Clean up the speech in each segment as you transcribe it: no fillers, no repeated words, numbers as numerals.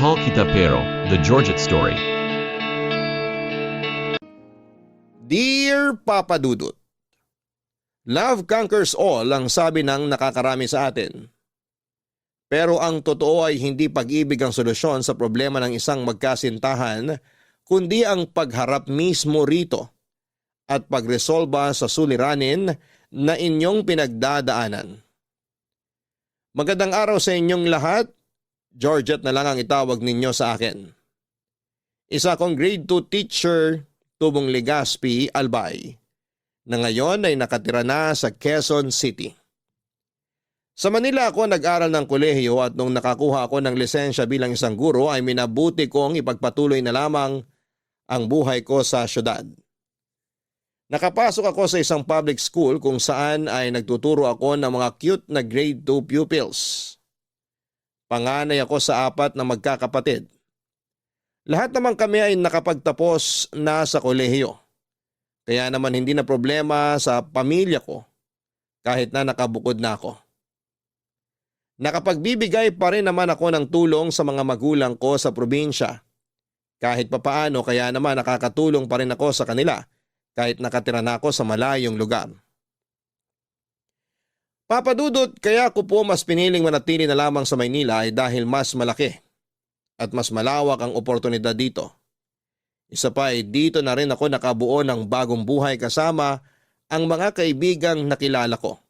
Mahal Kita Pero, The Georgette Story. Dear Papa Dudut, love conquers all ang sabi ng nakakarami sa atin. Pero ang totoo ay hindi pag-ibig ang solusyon sa problema ng isang magkasintahan, kundi ang pagharap mismo rito at pagresolba sa suliranin na inyong pinagdadaanan. Magandang araw sa inyong lahat. Georgette na lang ang itawag ninyo sa akin. Isa akong grade 2 teacher, Tubong Legazpi, Albay, na ngayon ay nakatira na sa Quezon City. Sa Manila ako nag-aral ng kolehiyo at nung nakakuha ako ng lisensya bilang isang guro ay minabuti kong ipagpatuloy na lamang ang buhay ko sa syudad. Nakapasok ako sa isang public school kung saan ay nagtuturo ako ng mga cute na grade 2 pupils. Panganay ako sa 4 na magkakapatid. Lahat naman kami ay nakapagtapos na sa kolehiyo. Kaya naman hindi na problema sa pamilya ko kahit na nakabukod na ako. Nakapagbibigay pa rin naman ako ng tulong sa mga magulang ko sa probinsya. Kahit papaano kaya naman nakakatulong pa rin ako sa kanila kahit nakatira na ako sa malayong lugar. Papa Dudut, kaya ko po mas piniling manatili na lamang sa Maynila ay dahil mas malaki at mas malawak ang oportunidad dito. Isa pa ay dito na rin ako nakabuo ng bagong buhay kasama ang mga kaibigang nakilala ko.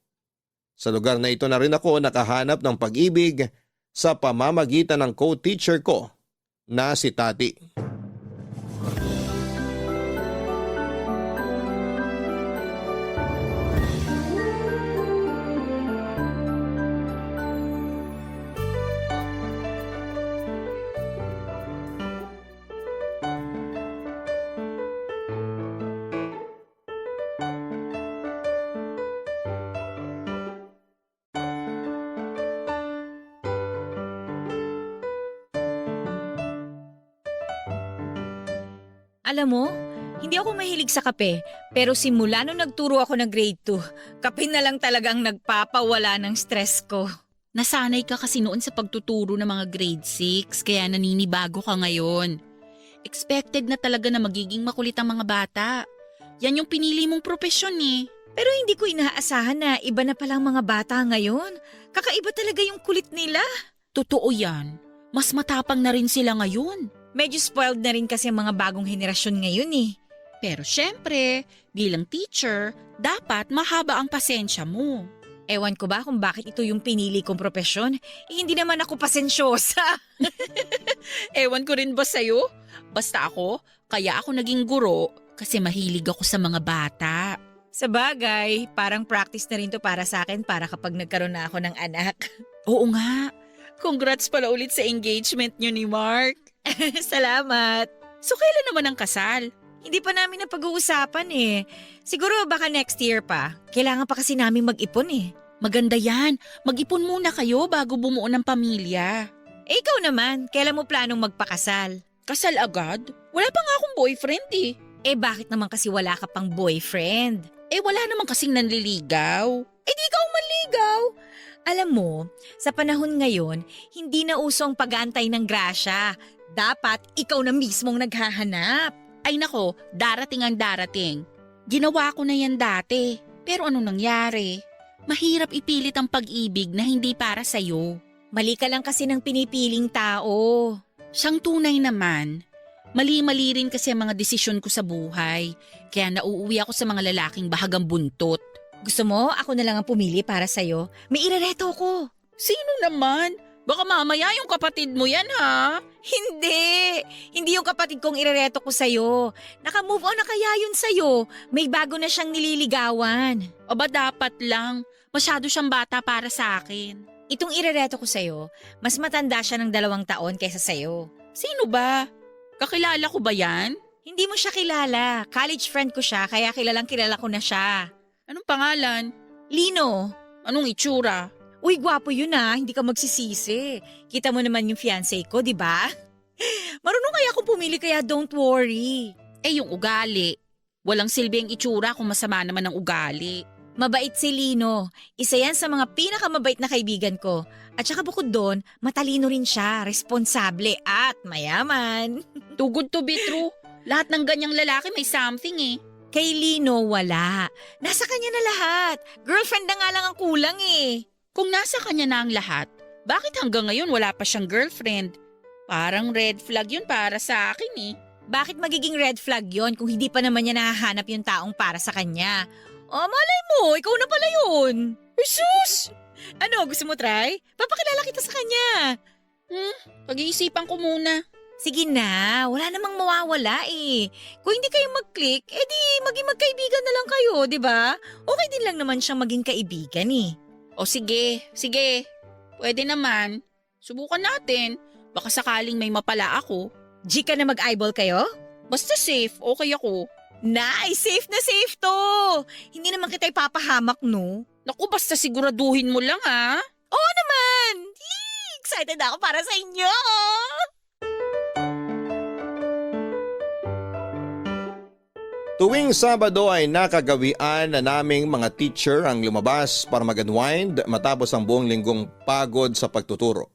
Sa lugar na ito na rin ako nakahanap ng pag-ibig sa pamamagitan ng co-teacher ko na si Tati. Alam mo, hindi ako mahilig sa kape, pero simula nung nagturo ako ng grade 2, kape na lang talagang nagpapawala ng stress ko. Nasanay ka kasi noon sa pagtuturo ng mga grade 6, kaya naninibago ka ngayon. Expected na talaga na magiging makulit ang mga bata. Yan yung pinili mong propesyon eh. Pero hindi ko inaasahan na iba na palang mga bata ngayon. Kakaiba talaga yung kulit nila. Totoo yan. Mas matapang na rin sila ngayon. Medyo spoiled na rin kasi ang mga bagong henerasyon ngayon eh. Pero syempre, bilang teacher, dapat mahaba ang pasensya mo. Ewan ko ba kung bakit ito yung pinili kong propesyon? Hindi naman ako pasensyosa. Ewan ko rin ba sa'yo? Basta ako, kaya ako naging guro kasi mahilig ako sa mga bata. Sa bagay, parang practice na rin to para sa akin para kapag nagkaroon na ako ng anak. Oo nga. Congrats pala ulit sa engagement nyo ni Mark. Salamat. So kailan naman ang kasal? Hindi pa namin napag-uusapan eh. Siguro baka next year pa. Kailangan pa kasi namin mag-ipon eh. Maganda yan. Mag-ipon muna kayo bago bumuo ng pamilya. Eh ikaw naman, kailan mo planong magpakasal? Kasal agad? Wala pa nga akong boyfriend eh. Eh bakit naman kasi wala ka pang boyfriend? Eh wala naman kasing nanliligaw. Eh di ikaw manligaw. Alam mo, sa panahon ngayon, hindi na usong pag-aantay ng grasya. Dapat ikaw na mismong naghahanap. Ay nako, darating ang darating. Ginawa ko na yan dati. Pero ano nangyari? Mahirap ipilit ang pag-ibig na hindi para sa'yo. Mali ka lang kasi ng pinipiling tao. Siyang tunay naman. Mali-mali rin kasi ang mga desisyon ko sa buhay. Kaya nauuwi ako sa mga lalaking bahagang buntot. Gusto mo, ako na lang ang pumili para sa'yo? May irereto ko. Sino naman? Baka mamaya yung kapatid mo yan ha? Hindi! Hindi yung kapatid kong irereto ko sa'yo. Naka-move on na kaya yun sa'yo. May bago na siyang nililigawan. Aba dapat lang. Masyado siyang bata para sa akin. Itong irereto ko sa'yo, mas matanda siya ng 2 taon kaysa sa'yo. Sino ba? Kakilala ko ba yan? Hindi mo siya kilala. College friend ko siya, kaya kilalang kilala ko na siya. Anong pangalan? Lino. Anong itsura? Uy, gwapo yun ah. Hindi ka magsisisi. Kita mo naman yung fiancé ko, di ba? Marunong kaya akong pumili kaya don't worry. Eh yung ugali. Walang silbi ang itsura kung masama naman ang ugali. Mabait si Lino. Isa yan sa mga pinakamabait na kaibigan ko. At saka bukod doon, matalino rin siya, responsable at mayaman. Too good to be true. Lahat ng ganyang lalaki may something eh. Kay Lino, wala. Nasa kanya na lahat. Girlfriend na nga lang ang kulang eh. Kung nasa kanya na ang lahat, bakit hanggang ngayon wala pa siyang girlfriend? Parang red flag yun para sa akin eh. Bakit magiging red flag yon kung hindi pa naman niya nahahanap yung taong para sa kanya? O malay mo, ikaw na pala yun. Jesus! Ano, gusto mo try? Papakilala kita sa kanya. Pag-iisipan ko muna. Sige na, wala namang mawawala eh. Kung hindi kayo mag-click, edi maging magkaibigan na lang kayo, di ba? Okay din lang naman siyang maging kaibigan eh. O sige. Pwede naman. Subukan natin. Baka sakaling may mapala ako. G ka na mag-eyeball kayo? Basta safe, okay ako. Nice, safe na safe to. Hindi naman kita ipapahamak, no? Naku, basta siguraduhin mo lang ah. Oo naman! Excited ako para sa inyo! Tuwing Sabado ay nakagawian na naming mga teacher ang lumabas para mag-unwind matapos ang buong linggong pagod sa pagtuturo.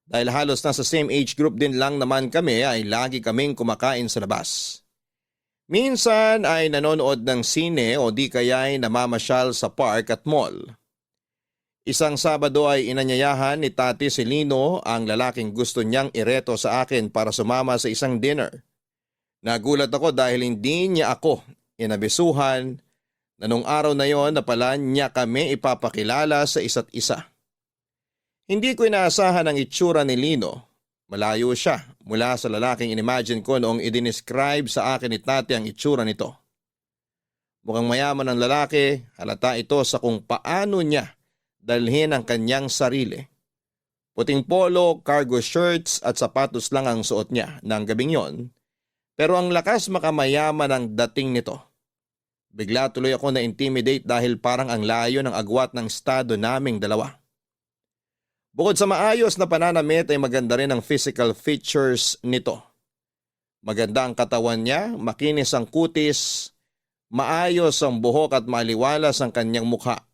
Dahil halos nasa same age group din lang naman kami ay lagi kaming kumakain sa labas. Minsan ay nanonood ng sine o di kaya'y namamasyal sa park at mall. Isang Sabado ay inanyayahan ni Tati si Lino ang lalaking gusto niyang ireto sa akin para sumama sa isang dinner. Nagulat ako dahil hindi niya ako inabisuhan na nung araw na yon na pala niya kami ipapakilala sa isa't isa. Hindi ko inaasahan ang itsura ni Lino. Malayo siya mula sa lalaking inimagine ko noong idinescribe sa akin ni Tati ang itsura nito. Mukhang mayaman ang lalaki, halata ito sa kung paano niya dalhin ang kanyang sarili. Puting polo, cargo shirts at sapatos lang ang suot niya ng gabing yon. Pero ang lakas makamayaman ang dating nito. Bigla tuloy ako na-intimidate dahil parang ang layo ng agwat ng estado naming dalawa. Bukod sa maayos na pananamit ay maganda rin ang physical features nito. Maganda ang katawan niya, makinis ang kutis, maayos ang buhok at maliwalas ang kanyang mukha.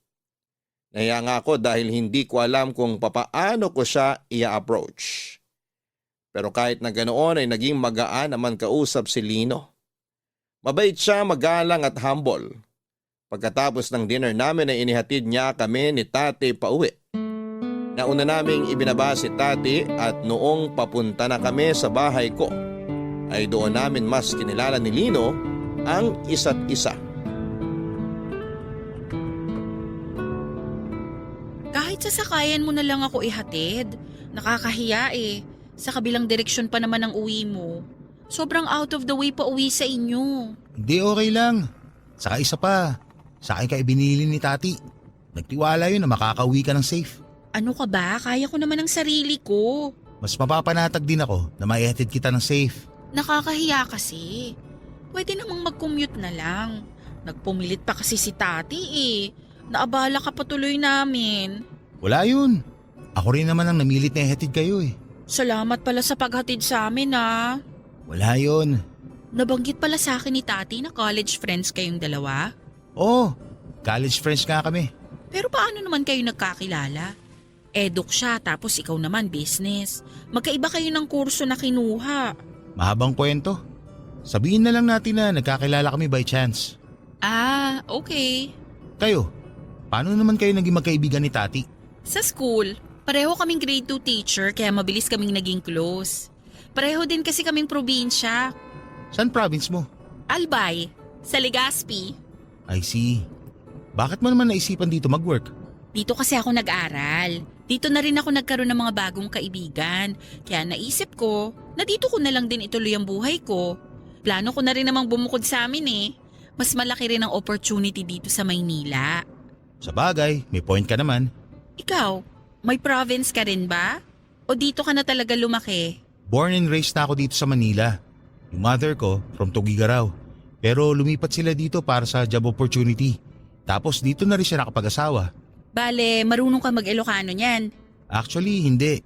Nahiya nga ako dahil hindi ko alam kung papaano ko siya i-approach. Pero kahit na ganoon ay naging magaan naman kausap si Lino. Mabait siya, magalang at humble. Pagkatapos ng dinner namin ay inihatid niya kami ni Tati pauwi. Nauna naming ibinaba si Tati at noong papunta na kami sa bahay ko, ay doon namin mas kinilala ni Lino ang isa't isa. Kahit sasakayan mo na lang ako ihatid, nakakahiya eh. Sa kabilang direksyon pa naman ang uwi mo. Sobrang out of the way pa uwi sa inyo. Hindi, okay lang. Saka isa pa, sa akin ka ibinili ni Tati. Nagtiwala yun na makakauwi ka ng safe. Ano ka ba? Kaya ko naman ang sarili ko. Mas mapapanatag din ako na maihatid kita ng safe. Nakakahiya kasi. Pwede namang mag-commute na lang. Nagpumilit pa kasi si Tati eh. Naabala ka pa tuloy namin. Wala yun. Ako rin naman ang namilit na ihatid kayo eh. Salamat pala sa paghatid sa amin ah. Wala yun. Nabanggit pala sa akin ni Tati na college friends kayong dalawa. Oo, college friends nga kami. Pero paano naman kayo nagkakilala? Eduk siya tapos ikaw naman business. Magkaiba kayo ng kurso na kinuha. Mahabang kwento. Sabihin na lang natin na nagkakilala kami by chance. Ah, okay. Kayo, paano naman kayo naging magkaibigan ni Tati? Sa school, pareho kaming grade 2 teacher kaya mabilis kaming naging close. Pareho din kasi kaming probinsya. Saan province mo? Albay, sa Legazpi. I see. Bakit mo naman naisipan dito mag-work? Dito kasi ako nag-aral. Dito na rin ako nagkaroon ng mga bagong kaibigan. Kaya naisip ko na dito ko na lang din ituloy ang buhay ko. Plano ko na rin namang bumukod sa amin eh. Mas malaki rin ang opportunity dito sa Maynila. Sa bagay, may point ka naman. Ikaw, may province ka rin ba? O dito ka na talaga lumaki? Born and raised na ako dito sa Manila. Yung mother ko, from Tugigaraw. Pero lumipat sila dito para sa job opportunity. Tapos dito na rin siya nakapag-asawa. Bale, marunong ka mag-Ilocano niyan. Actually, hindi.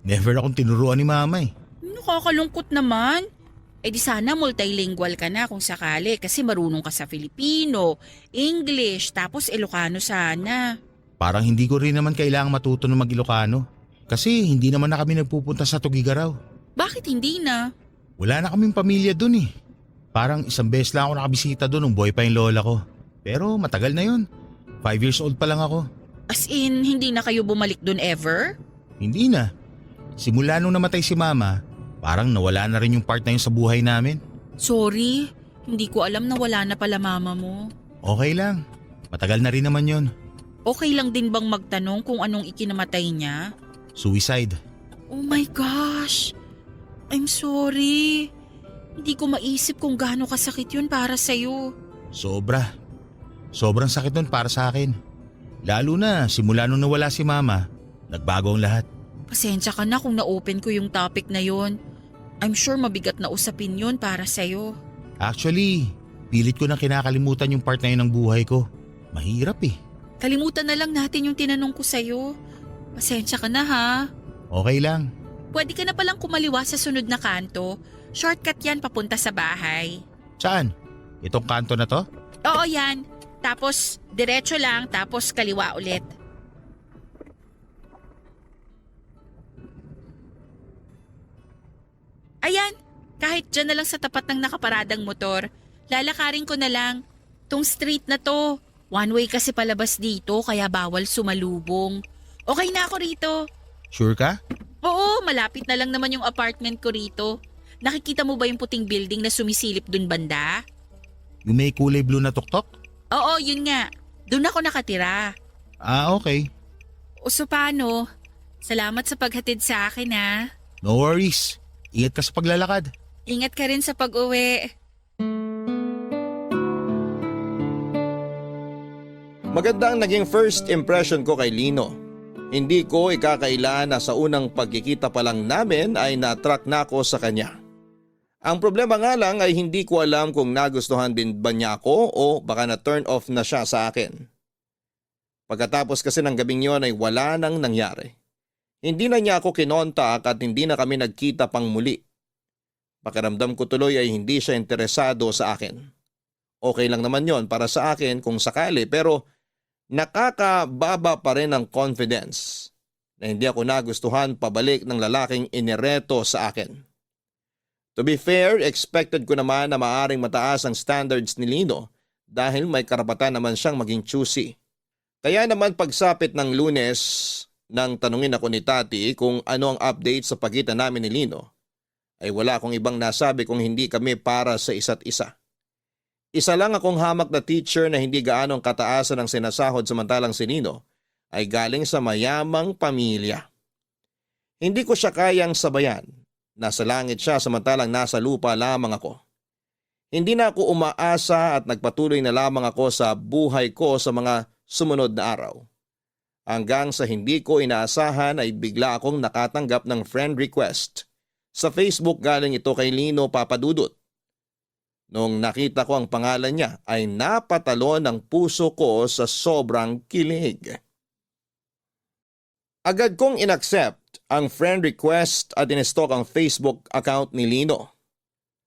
Never akong tinuruan ni mama eh. Nakakalungkot naman. Eh di sana multilingual ka na kung sakali kasi marunong ka sa Filipino, English, tapos Ilocano sana. Parang hindi ko rin naman kailangang matuto ng mag-Ilocano. Kasi hindi naman na kami nagpupunta sa Tugigaraw. Bakit hindi na? Wala na kaming pamilya dun eh. Parang isang beses lang ako nakabisita dun nung buhay pa yung lola ko. Pero matagal na yun. 5 years old pa lang ako. As in, hindi na kayo bumalik dun ever? Hindi na. Simula nung namatay si mama, parang nawala na rin yung part na yun sa buhay namin. Sorry, hindi ko alam na wala na pala mama mo. Okay lang. Matagal na rin naman yun. Okay lang din bang magtanong kung anong ikinamatay niya? Suicide. Oh my gosh! I'm sorry. Hindi ko maisip kung gaano kasakit yun para sa'yo. Sobra. Sobrang sakit nun para sa akin. Lalo na simula nung nawala si mama, nagbago ang lahat. Pasensya ka na kung na-open ko yung topic na yun. I'm sure mabigat na usapin yun para sa'yo. Actually, pilit ko na kinakalimutan yung part na yun ng buhay ko. Mahirap eh. Kalimutan na lang natin yung tinanong ko sa'yo. Pasensya ka na ha. Okay lang. Pwede ka na palang kumaliwa sa sunod na kanto. Shortcut yan papunta sa bahay. Saan? Itong kanto na to? Oo yan. Tapos diretso lang tapos kaliwa ulit. Ayan, kahit dyan na lang sa tapat ng nakaparadang motor. Lalakarin ko na lang. Tong street na to. One way kasi palabas dito kaya bawal sumalubong. Okay na ako rito. Sure ka? Oo, malapit na lang naman yung apartment ko rito. Nakikita mo ba yung puting building na sumisilip dun banda? Yung may kulay blue na tuktok? Oo, yun nga. Doon ako nakatira. Ah, okay. O so paano? Salamat sa paghatid sa akin ha. No worries. Ingat ka sa paglalakad. Ingat ka rin sa pag-uwi. Maganda ang naging first impression ko kay Lino. Hindi ko ikakaila na sa unang pagkikita pa lang namin ay na-attract na ako sa kanya. Ang problema nga lang ay hindi ko alam kung nagustuhan din ba niya ako o baka na-turn off na siya sa akin. Pagkatapos kasi ng gabing yon ay wala nang nangyari. Hindi na niya ako kinontak at hindi na kami nagkita pang muli. Pakiramdam ko tuloy ay hindi siya interesado sa akin. Okay lang naman yon para sa akin kung sakali pero nakakababa pa rin ang confidence na hindi ako nagustuhan pabalik ng lalaking inireto sa akin. To be fair, expected ko naman na maaring mataas ang standards ni Lino dahil may karapatan naman siyang maging choosy. Kaya naman pagsapit ng Lunes nang tanungin ako ni Tati kung ano ang update sa pagitan namin ni Lino, ay wala akong ibang nasabi kung hindi kami para sa isa't isa. Isa lang akong hamak na teacher na hindi gaanong kataasan ang sinasahod samantalang si Lino ay galing sa mayamang pamilya. Hindi ko siya kayang sabayan. Nasa langit siya samantalang nasa lupa lamang ako. Hindi na ako umaasa at nagpatuloy na lamang ako sa buhay ko sa mga sumunod na araw. Hanggang sa hindi ko inaasahan ay bigla akong nakatanggap ng friend request. Sa Facebook galing ito kay Lino Papadudut. Nung nakita ko ang pangalan niya ay napatalon ang puso ko sa sobrang kilig. Agad kong inaccept ang friend request at inistalk ang Facebook account ni Lino.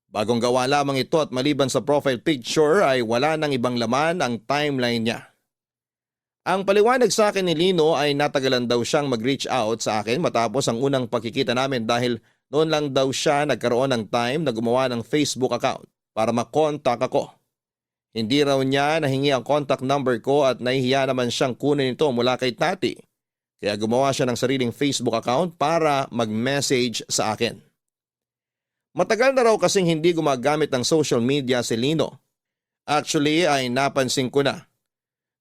Bagong gawa lamang ito at maliban sa profile picture ay wala nang ibang laman ang timeline niya. Ang paliwanag sa akin ni Lino ay natagalan daw siyang mag-reach out sa akin matapos ang unang pagkikita namin dahil noon lang daw siya nagkaroon ng time na gumawa ng Facebook account para makontak ako. Hindi raw niya nahingi ang contact number ko at nahihiya naman siyang kunin ito mula kay Tati. Kaya gumawa siya ng sariling Facebook account para mag-message sa akin. Matagal na raw kasing hindi gumagamit ng social media si Lino. Actually ay napansin ko na.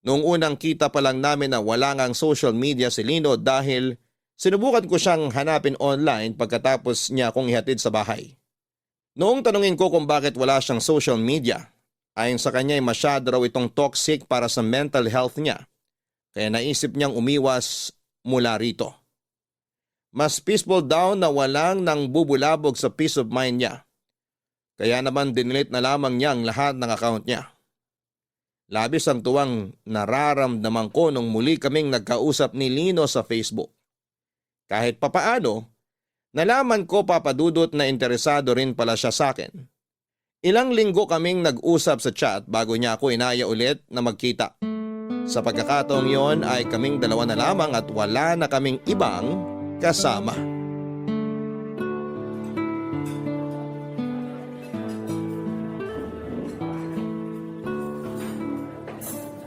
Noong unang kita pa lang namin na wala ngang social media si Lino dahil sinubukan ko siyang hanapin online pagkatapos niya akong ihatid sa bahay. Noong tanungin ko kung bakit wala siyang social media, ayon sa kanya ay masyado raw itong toxic para sa mental health niya. Kaya naisip niyang umiwas mula rito. Mas peaceful daw na walang nang bubulabog sa peace of mind niya. Kaya naman dinilit na lamang niya ang lahat ng account niya. Labis ang tuwang nararamdaman ko nung muli kaming nagkausap ni Lino sa Facebook. Kahit papaano, Nalaman ko, Papa Dudut, na interesado rin pala siya sa akin. Ilang linggo kaming nag-usap sa chat bago niya ako inaya ulit na magkita. Sa pagkakataong yon ay kaming dalawa na lamang at wala na kaming ibang kasama.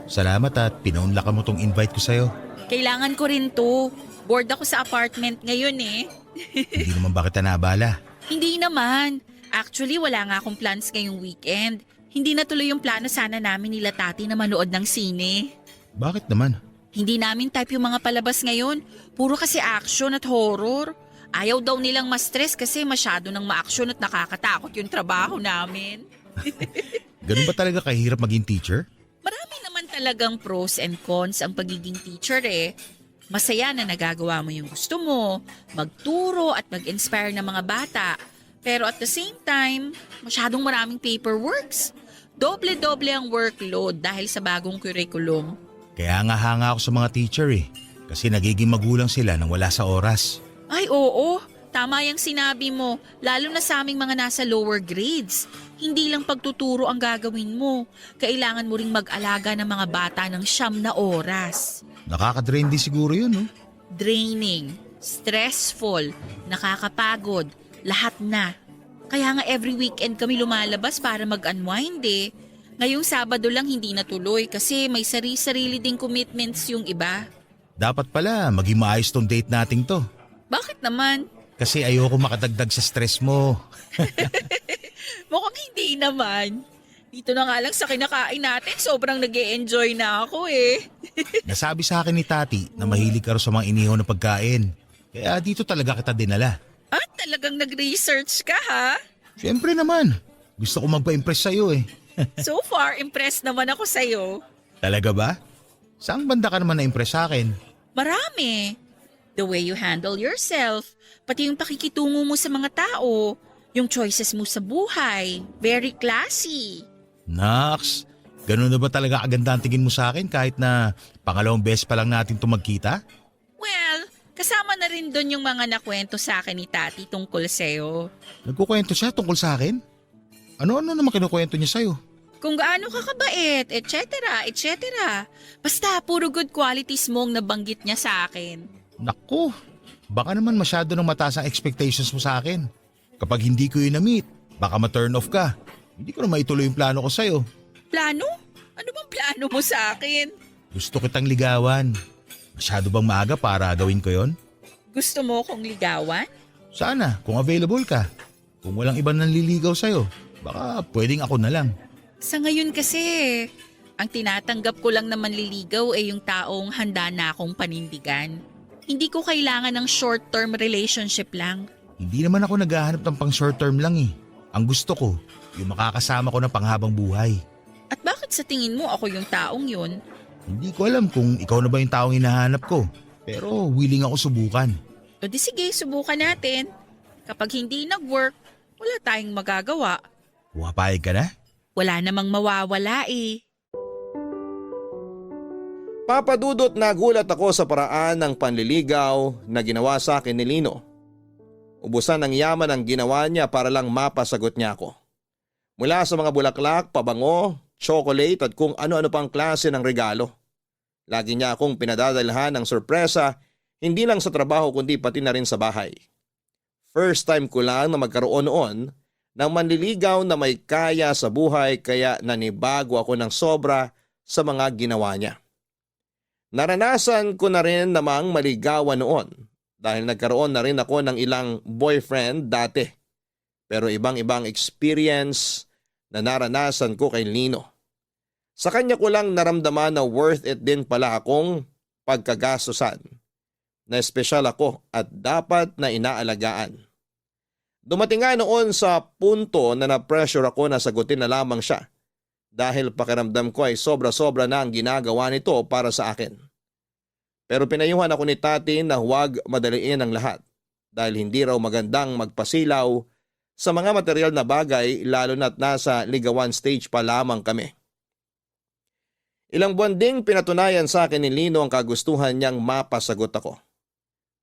Salamat at pinaunlakan mo tong invite ko sa'yo. Kailangan ko rin to. Bored ako sa apartment ngayon eh. Hindi naman ba kita nabala? Hindi naman. Actually, wala nga akong plans ngayong weekend. Hindi natuloy yung plano sana namin nila tati na manood ng sine. Bakit naman? Hindi namin type yung mga palabas ngayon. Puro kasi action at horror. Ayaw daw nilang ma-stress kasi masyado nang ma-action at nakakatakot yung trabaho namin. Ganun ba talaga kahirap maging teacher? Marami naman talagang pros and cons ang pagiging teacher eh. Masaya na nagagawa mo yung gusto mo, magturo at mag-inspire ng mga bata. Pero at the same time, masyadong maraming paperworks. Doble-doble ang workload dahil sa bagong curriculum. Kaya nga hanga ako sa mga teacher eh. Kasi nagiging magulang sila nang wala sa oras. Ay oo, tama yung sinabi mo, lalo na sa aming mga nasa lower grades. Hindi lang pagtuturo ang gagawin mo. Kailangan mo ring mag-alaga ng mga bata ng 9 na oras. Nakaka-drain din siguro yun, no? Draining, stressful, nakakapagod, lahat na. Kaya nga every weekend kami lumalabas para mag-unwind eh. Ngayong Sabado lang hindi natuloy kasi may sarili-sarili ding commitments yung iba. Dapat pala maging maayos tong date nating to. Bakit naman? Kasi ayoko makadagdag sa stress mo. Mukhang hindi naman. Dito na nga lang sa kinakain natin, sobrang nag-e-enjoy na ako eh. Nasabi sa akin ni Tati na mahilig ka raw sa mga inihaw na pagkain. Kaya dito talaga kita dinala. At talagang nag-research ka ha? Siyempre naman. Gusto ko magpa-impress sa'yo eh. So far, impressed naman ako sa'yo. Talaga ba? Saang banda ka naman na-impress sa akin? Marami. The way you handle yourself, pati yung pakikitungo mo sa mga tao, yung choices mo sa buhay, very classy. Naks, ganun na ba talaga aganda ang tingin mo sa akin kahit na pangalawang beses pa lang natin ito magkita? Well, kasama na rin doon yung mga nakwento sa akin ni Tati tungkol sa'yo. Nagkukwento siya tungkol sa akin? Ano-ano naman kinukwento niya sa'yo? Kung gaano ka kabait, etc., etc. Basta puro good qualities mong nabanggit niya sa akin. Naku, baka naman masyado nang mataas ang expectations mo sa akin. Kapag hindi ko yun na-meet, baka ma-turn off ka. Hindi ko na maituloy yung plano ko sa'yo. Plano? Ano bang plano mo sa akin? Gusto kitang ligawan. Masyado bang maaga para gawin ko yon? Gusto mo kong ligawan? Sana, kung available ka. Kung walang ibang nanliligaw sa'yo, baka pwedeng ako na lang. Sa ngayon kasi, ang tinatanggap ko lang na manliligaw ay yung taong handa na akong panindigan. Hindi ko kailangan ng short-term relationship lang. Hindi naman ako naghahanap ng pang short term lang eh. Ang gusto ko, yung makakasama ko ng panghabang buhay. At bakit sa tingin mo ako yung taong yun? Hindi ko alam kung ikaw na ba yung taong hinahanap ko. Pero willing ako subukan. O di sige, subukan natin. Kapag hindi nag-work, wala tayong magagawa. Pumapayag ka na? Wala namang mawawala eh. Papa Dudut, nagulat ako sa paraan ng panliligaw na ginawa sa akin ni Lino. Ubusan ng yaman ang ginawa niya para lang mapasagot niya ako. Mula sa mga bulaklak, pabango, chocolate at kung ano-ano pang klase ng regalo. Lagi niya akong pinadadalhan ng sorpresa, hindi lang sa trabaho kundi pati na rin sa bahay. First time ko lang na magkaroon noon ng manliligaw na may kaya sa buhay kaya nanibago ako ng sobra sa mga ginawa niya. Naranasan ko na rin namang maligawan noon dahil nagkaroon na rin ako ng ilang boyfriend dati. Pero ibang-ibang experience na naranasan ko kay Lino. Sa kanya ko lang naramdaman na worth it din pala akong pagkagastusan. Na espesyal ako at dapat na inaalagaan. Dumating nga noon sa punto na na-pressure ako na sagutin na lamang siya dahil pakiramdam ko ay sobra-sobra na ang ginagawa nito para sa akin. Pero pinayuhan ako ni Tati na huwag madaliin ang lahat dahil hindi raw magandang magpasilaw sa mga material na bagay lalo na't nasa ligawan stage pa lamang kami. Ilang buwan ding pinatunayan sa akin ni Lino ang kagustuhan niyang mapasagot ako.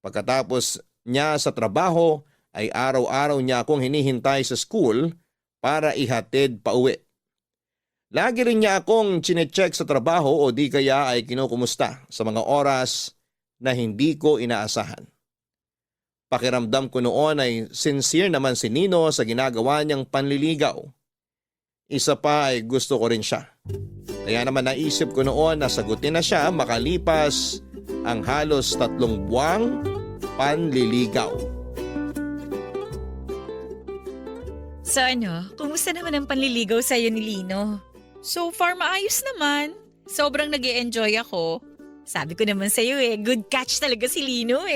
Pagkatapos niya sa trabaho ay araw-araw niya akong hinihintay sa school para ihatid pauwi. Lagi rin niya akong chinecheck sa trabaho o di kaya ay kinukumusta sa mga oras na hindi ko inaasahan. Pakiramdam ko noon ay sincere naman si Nino sa ginagawa niyang panliligaw. Isa pa ay gusto ko rin siya. Kaya naman naisip ko noon na sagutin na siya makalipas ang halos 3 buwang panliligaw. So kumusta naman ang panliligaw sa'yo ni Lino? So far maayos naman. Sobrang nag-e-enjoy ako. Sabi ko naman sa'yo good catch talaga si Lino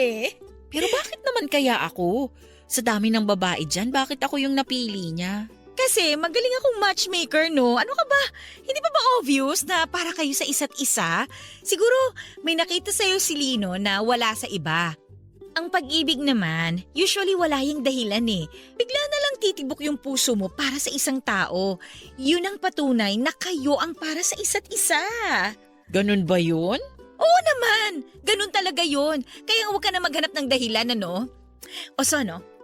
Pero bakit naman kaya ako? Sa dami ng babae dyan, bakit ako yung napili niya? Kasi magaling akong matchmaker, no? Ano ka ba? Hindi ba obvious na para kayo sa isa't isa? Siguro may nakita sa'yo si Lino na wala sa iba. Ang pag-ibig naman, usually wala yung dahilan Bigla na lang titibok yung puso mo para sa isang tao. Yun ang patunay na kayo ang para sa isa't isa. Ganun ba yun? Oo naman, ganun talaga yun. Kaya huwag ka na maghanap ng dahilan, O so,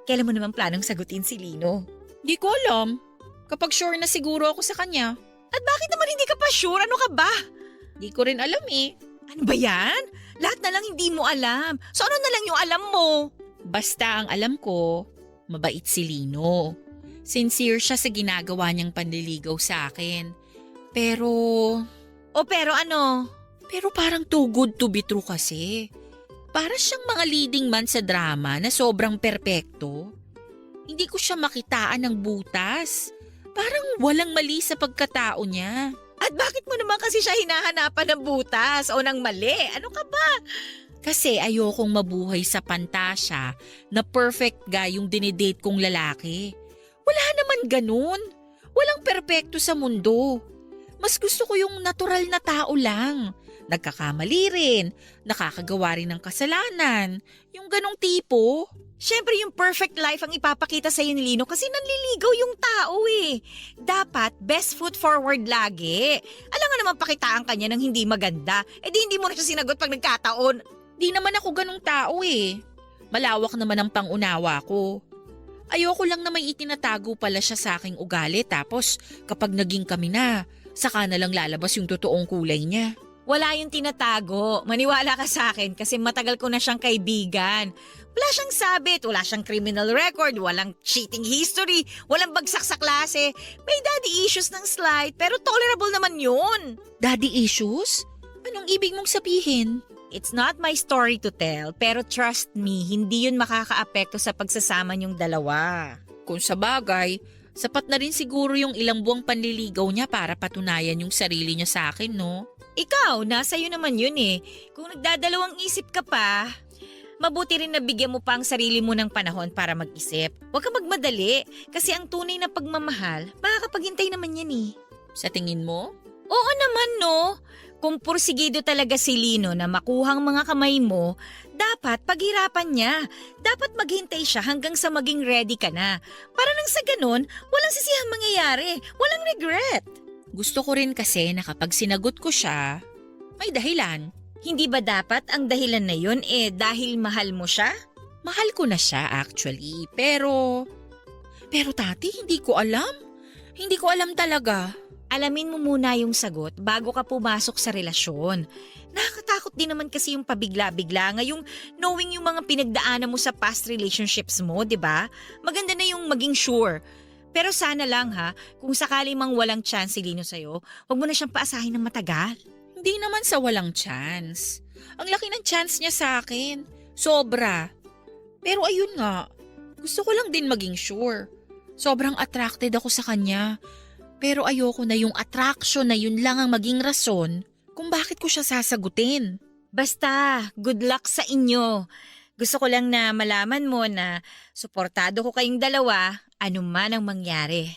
kailan mo naman planong sagutin si Lino? Di ko alam. Kapag sure na siguro ako sa kanya. At bakit naman hindi ka pa sure? Ano ka ba? Di ko rin alam Ano ba yan? Lahat na lang hindi mo alam. So ano na lang yung alam mo? Basta ang alam ko, mabait si Lino. Sincere siya sa ginagawa niyang panliligaw sa akin. Pero Pero parang too good to be true kasi. Para siyang mga leading man sa drama na sobrang perpekto. Hindi ko siya makitaan ng butas. Parang walang mali sa pagkatao niya. At bakit mo naman kasi siya hinahanapan ng butas o ng mali? Ano ka ba? Kasi ayokong mabuhay sa pantasya na perfect guy yung dinidate kong lalaki. Wala naman ganun. Walang perpekto sa mundo. Mas gusto ko yung natural na tao lang. Nagkakamali rin, nakakagawa rin ng kasalanan. Yung ganong tipo. Siyempre yung perfect life ang ipapakita sa'yo ni Lino kasi nanliligaw yung tao Dapat best foot forward lagi. Alam nga naman pakitaan kanya ng hindi maganda. Di hindi mo na siya sinagot pag nagkataon. Di naman ako ganong tao Malawak naman ang pangunawa ko. Ayoko lang na may itinatago pala siya sa aking ugali tapos kapag naging kami na, saka na lang lalabas yung totoong kulay niya. Wala yung tinatago. Maniwala ka sa akin kasi matagal ko na siyang kaibigan. Wala siyang sabit, wala siyang criminal record, walang cheating history, walang bagsak sa klase. May daddy issues ng slight pero tolerable naman yun. Daddy issues? Anong ibig mong sabihin? It's not my story to tell pero trust me, hindi yun makakaapekto sa pagsasama niyong dalawa. Kung sa bagay, sapat na rin siguro yung ilang buwang panliligaw niya para patunayan yung sarili niya sa akin, no? Ikaw, nasa iyo naman yun Kung nagdadalawang isip ka pa, mabuti rin na bigyan mo pa ang sarili mo ng panahon para mag-isip. Huwag ka magmadali kasi ang tunay na pagmamahal, makakapaghintay naman yan Sa tingin mo? Oo naman Kung pursigido talaga si Lino na makuhang mga kamay mo, dapat paghirapan niya. Dapat maghintay siya hanggang sa maging ready ka na. Para nang sa ganun, walang sisihang mangyayari, walang regret. Gusto ko rin kasi na kapag sinagot ko siya, may dahilan. Hindi ba dapat ang dahilan na yun dahil mahal mo siya? Mahal ko na siya actually, pero tati, hindi ko alam. Hindi ko alam talaga. Alamin mo muna yung sagot bago ka pumasok sa relasyon. Nakakatakot din naman kasi yung pabigla-bigla ngayong knowing yung mga pinagdaanan mo sa past relationships mo, di ba? Maganda na yung maging sure. Pero sana lang kung sakali mang walang chance si Lino sa'yo, huwag mo na siyang paasahin ng matagal. Hindi naman sa walang chance. Ang laki ng chance niya sa akin. Sobra. Pero ayun nga, gusto ko lang din maging sure. Sobrang attracted ako sa kanya. Pero ayoko na yung attraction na yun lang ang maging rason kung bakit ko siya sasagutin. Basta, good luck sa inyo. Gusto ko lang na malaman mo na suportado ko kayong dalawa anuman ang mangyari.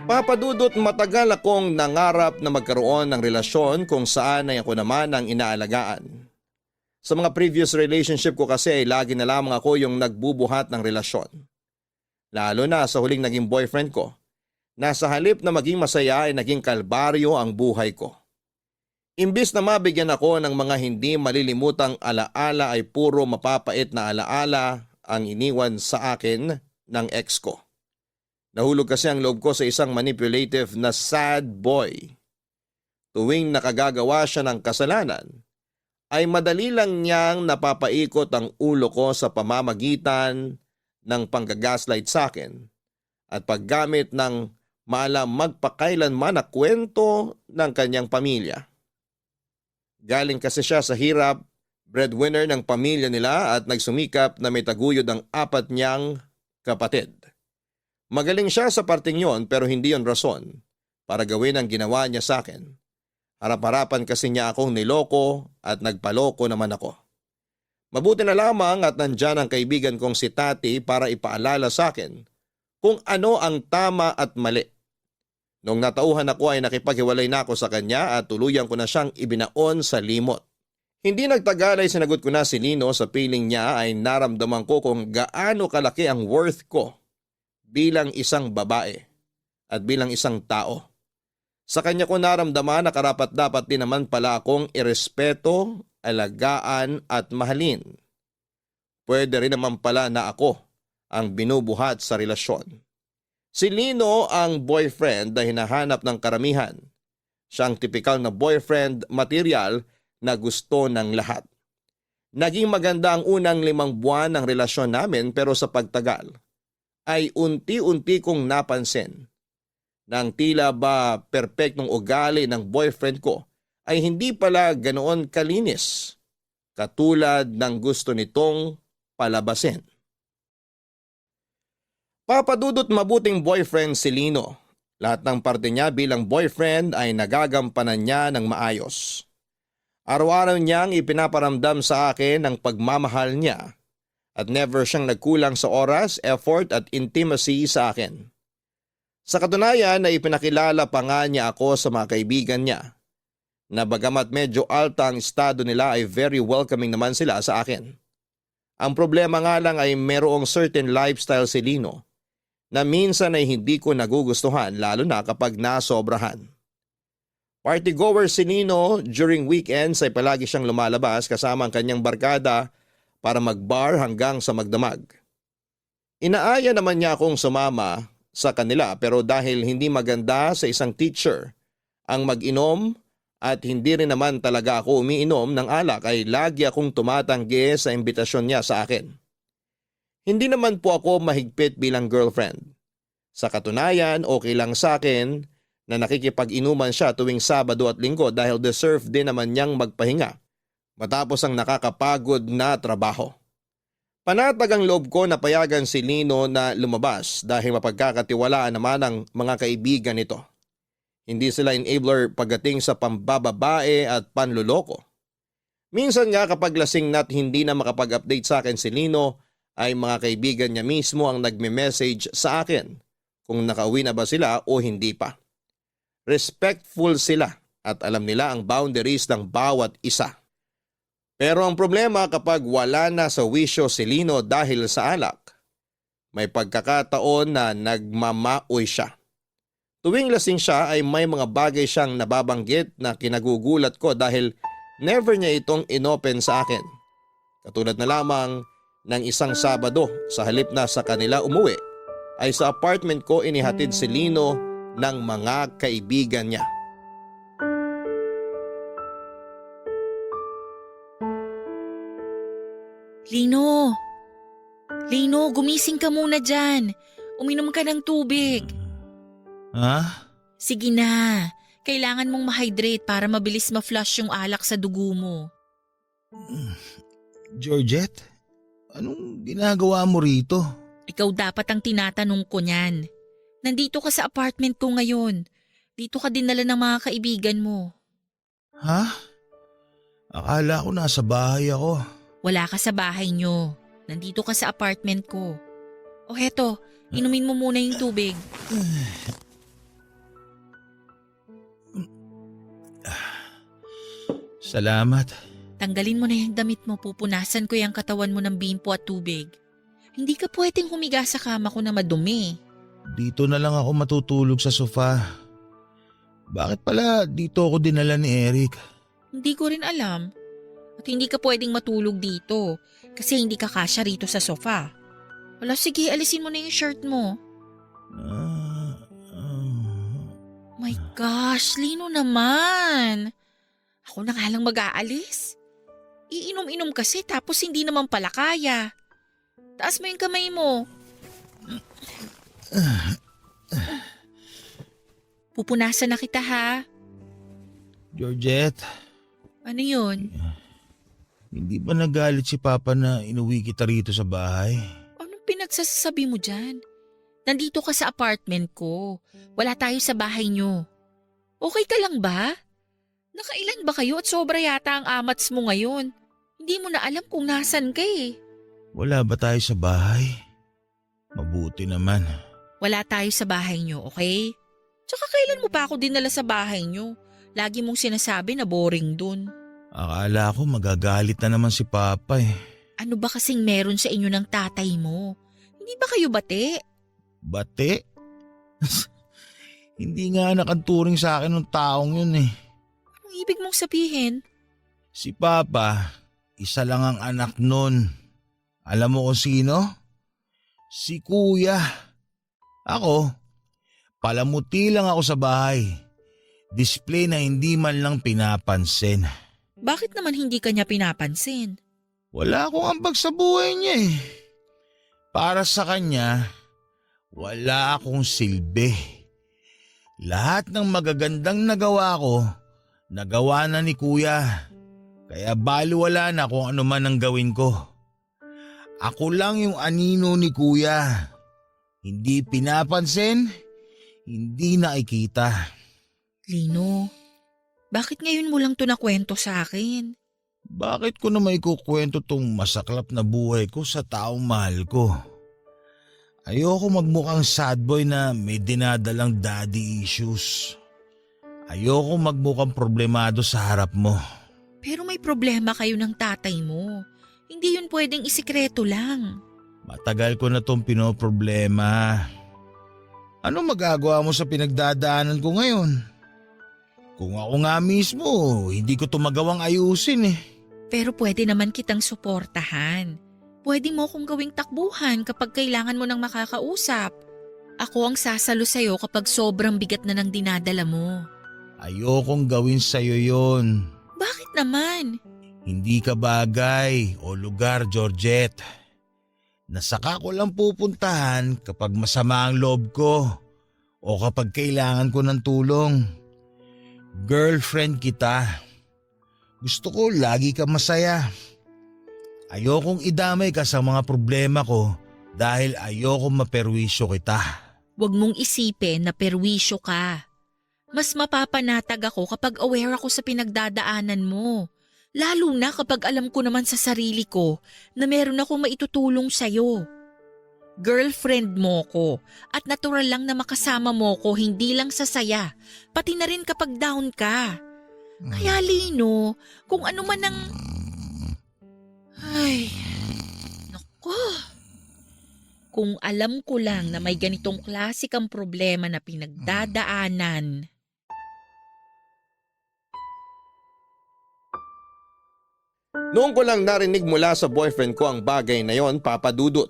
Papadudot, matagal akong nangarap na magkaroon ng relasyon kung saan ay ako naman ang inaalagaan. Sa mga previous relationship ko kasi ay lagi na lamang ako yung nagbubuhat ng relasyon. Lalo na sa huling naging boyfriend ko, na sa halip na maging masaya ay naging kalbaryo ang buhay ko. Imbis na mabigyan ako ng mga hindi malilimutang alaala ay puro mapapait na alaala ang iniwan sa akin ng ex ko. Nahulog kasi ang loob ko sa isang manipulative na sad boy. Tuwing nakagagawa siya ng kasalanan, ay madali lang niyang napapaikot ang ulo ko sa pamamagitan ng panggagaslight sa akin at paggamit ng maalam magpakailanman na kwento ng kanyang pamilya. Galing kasi siya sa hirap, breadwinner ng pamilya nila at nagsumikap na may taguyod ang 4 niyang kapatid. Magaling siya sa parting yon pero hindi yon rason para gawin ang ginawa niya sa akin. Harap-harapan kasi niya akong niloko at nagpaloko naman ako. Mabuti na lamang at nandyan ang kaibigan kong si Tati para ipaalala sa akin kung ano ang tama at mali. Nung natauhan ako ay nakipaghiwalay na ako sa kanya at tuluyan ko na siyang ibinaon sa limot. Hindi nagtagal ay sinagot ko na si Lino sa piling niya ay naramdaman ko kung gaano kalaki ang worth ko bilang isang babae at bilang isang tao. Sa kanya ko naramdaman na karapat-dapat din naman pala akong irespeto, alagaan at mahalin. Pwede rin naman pala na ako ang binubuhat sa relasyon. Si Lino ang boyfriend na hinahanap ng karamihan. Siya ang tipikal na boyfriend material na gusto ng lahat. Naging maganda ang unang 5 buwan ng relasyon namin pero sa pagtagal ay unti-unti kong napansin nang tila ba perpektong ugali ng boyfriend ko ay hindi pala ganoon kalinis katulad ng gusto nitong palabasin. Papadudot mabuting boyfriend si Lino. Lahat ng parte niya bilang boyfriend ay nagagampanan niya ng maayos. Araw-araw niyang ipinaparamdam sa akin ang pagmamahal niya at never siyang nagkulang sa oras, effort at intimacy sa akin. Sa katunayan ay ipinakilala pa nga niya ako sa mga kaibigan niya na bagamat medyo alta ang estado nila ay very welcoming naman sila sa akin. Ang problema nga lang ay merong certain lifestyle si Lino na minsan ay hindi ko nagugustuhan lalo na kapag nasobrahan. Partygoer si Lino, during weekends ay palagi siyang lumalabas kasama ang kanyang barkada para magbar hanggang sa magdamag. Inaaya naman niya akong sumama sa kanila pero dahil hindi maganda sa isang teacher ang mag-inom at hindi rin naman talaga ako umiinom ng alak ay lagi akong tumatanggi sa imbitasyon niya sa akin. Hindi naman po ako mahigpit bilang girlfriend. Sa katunayan, okay lang sa akin na nakikipag-inuman siya tuwing Sabado at Linggo dahil deserve din naman niyang magpahinga matapos ang nakakapagod na trabaho. Panatag ang loob ko na payagan si Lino na lumabas dahil mapagkakatiwalaan naman ang mga kaibigan nito. Hindi sila enabler pagdating sa pambababae at panluloko. Minsan nga kapag lasing na't hindi na makapag-update sa akin si Lino ay mga kaibigan niya mismo ang nagme-message sa akin kung nakauwi na ba sila o hindi pa. Respectful sila at alam nila ang boundaries ng bawat isa. Pero ang problema kapag wala na sa wisyo si Lino dahil sa alak, may pagkakataon na nagmamaoy siya. Tuwing lasing siya ay may mga bagay siyang nababanggit na kinagugulat ko dahil never niya itong inopen sa akin. Katulad na lamang ng isang Sabado sa halip na sa kanila umuwi, ay sa apartment ko inihatid si Lino ng mga kaibigan niya. Lino! Lino, gumising ka muna dyan. Uminom ka ng tubig. Ha? Sige na. Kailangan mong ma-hydrate para mabilis ma-flush yung alak sa dugo mo. Georgette, anong ginagawa mo rito? Ikaw dapat ang tinatanong ko niyan. Nandito ka sa apartment ko ngayon. Dito ka dinala ng mga kaibigan mo. Ha? Akala ko nasa bahay ako. Wala ka sa bahay nyo. Nandito ka sa apartment ko. O heto, inumin mo muna yung tubig. Salamat. Tanggalin mo na yung damit mo, pupunasan ko yung katawan mo ng bimpo at tubig. Hindi ka pwedeng humiga sa kama ko na madumi. Dito na lang ako matutulog sa sofa. Bakit pala dito ako dinala ni Eric? Hindi ko rin alam. At hindi ka pwedeng matulog dito kasi hindi ka kasya rito sa sofa. Wala, sige, alisin mo na yung shirt mo. My gosh, Lino naman. Ako na nga lang mag-aalis. Iinom-inom kasi tapos hindi naman pala kaya. Taas mo yung kamay mo. Pupunasan na kita ha. Georgette, Ano yun? hindi ba nagalit si Papa na inuwi kita rito sa bahay? Anong pinagsasabi mo dyan? Nandito ka sa apartment ko. Wala tayo sa bahay nyo. Okay ka lang ba? Nakailan ba kayo at sobra yata ang amats mo ngayon? Hindi mo na alam kung nasan ka eh. Wala ba tayo sa bahay? Mabuti naman. Wala tayo sa bahay nyo, okay? Tsaka kailan mo pa ako dinala sa bahay nyo? Lagi mong sinasabi na boring dun. Akala ko magagalit na naman si Papa eh. Ano ba kasing meron sa inyo ng tatay mo? Hindi ba kayo bate? Bate? Hindi nga nakanturing sa akin ng taong yun eh. Anong ibig mong sabihin? Si Papa, isa lang ang anak nun. Alam mo kung sino? Si Kuya. Ako, palamuti lang ako sa bahay. Display na hindi man lang pinapansin. Bakit naman hindi ka niya pinapansin? Wala akong ambag sa buhay niya eh. Para sa kanya, wala akong silbi. Lahat ng magagandang nagawa ko, nagawa na ni Kuya. Kaya baliwala na kung ano man ang gawin ko. Ako lang yung anino ni Kuya. Hindi pinapansin, hindi nakikita. Lino, bakit ngayon mo lang to nakwento sa akin? Bakit ko na may kukwento tong masaklap na buhay ko sa taong mahal ko? Ayoko magmukhang sad boy na may dinadalang daddy issues. Ayoko magmukhang problemado sa harap mo. Pero may problema kayo ng tatay mo. Hindi yun pwedeng isikreto lang. Matagal ko na tong pinoproblema. Ano magagawa mo sa pinagdadaanan ko ngayon? Kung ako nga mismo, hindi ko to magawang ayusin eh. Pero pwede naman kitang suportahan. Pwede mo akong gawing takbuhan kapag kailangan mo ng makakausap. Ako ang sasalo sa'yo kapag sobrang bigat na ng dinadala mo. Ayokong gawin sa'yo yon. Bakit naman? Hindi ka bagay o lugar, Georgette. Nasaka ko lang pupuntahan kapag masama ang loob ko o kapag kailangan ko ng tulong. Girlfriend kita. Gusto ko lagi ka masaya. Ayokong idamay ka sa mga problema ko dahil ayokong maperwisyo kita. Huwag mong isipin na perwisyo ka. Mas mapapanatag ako kapag aware ako sa pinagdadaanan mo. Lalo na kapag alam ko naman sa sarili ko na meron akong maitutulong sa'yo. Girlfriend mo ko at natural lang na makasama mo ko hindi lang sa saya, pati na rin kapag down ka. Kaya Lino, kung ano man ang... Ay, naku. Kung alam ko lang na may ganitong klasikang problema na pinagdadaanan. Noong ko lang narinig mula sa boyfriend ko ang bagay na yon, Papa Dudut.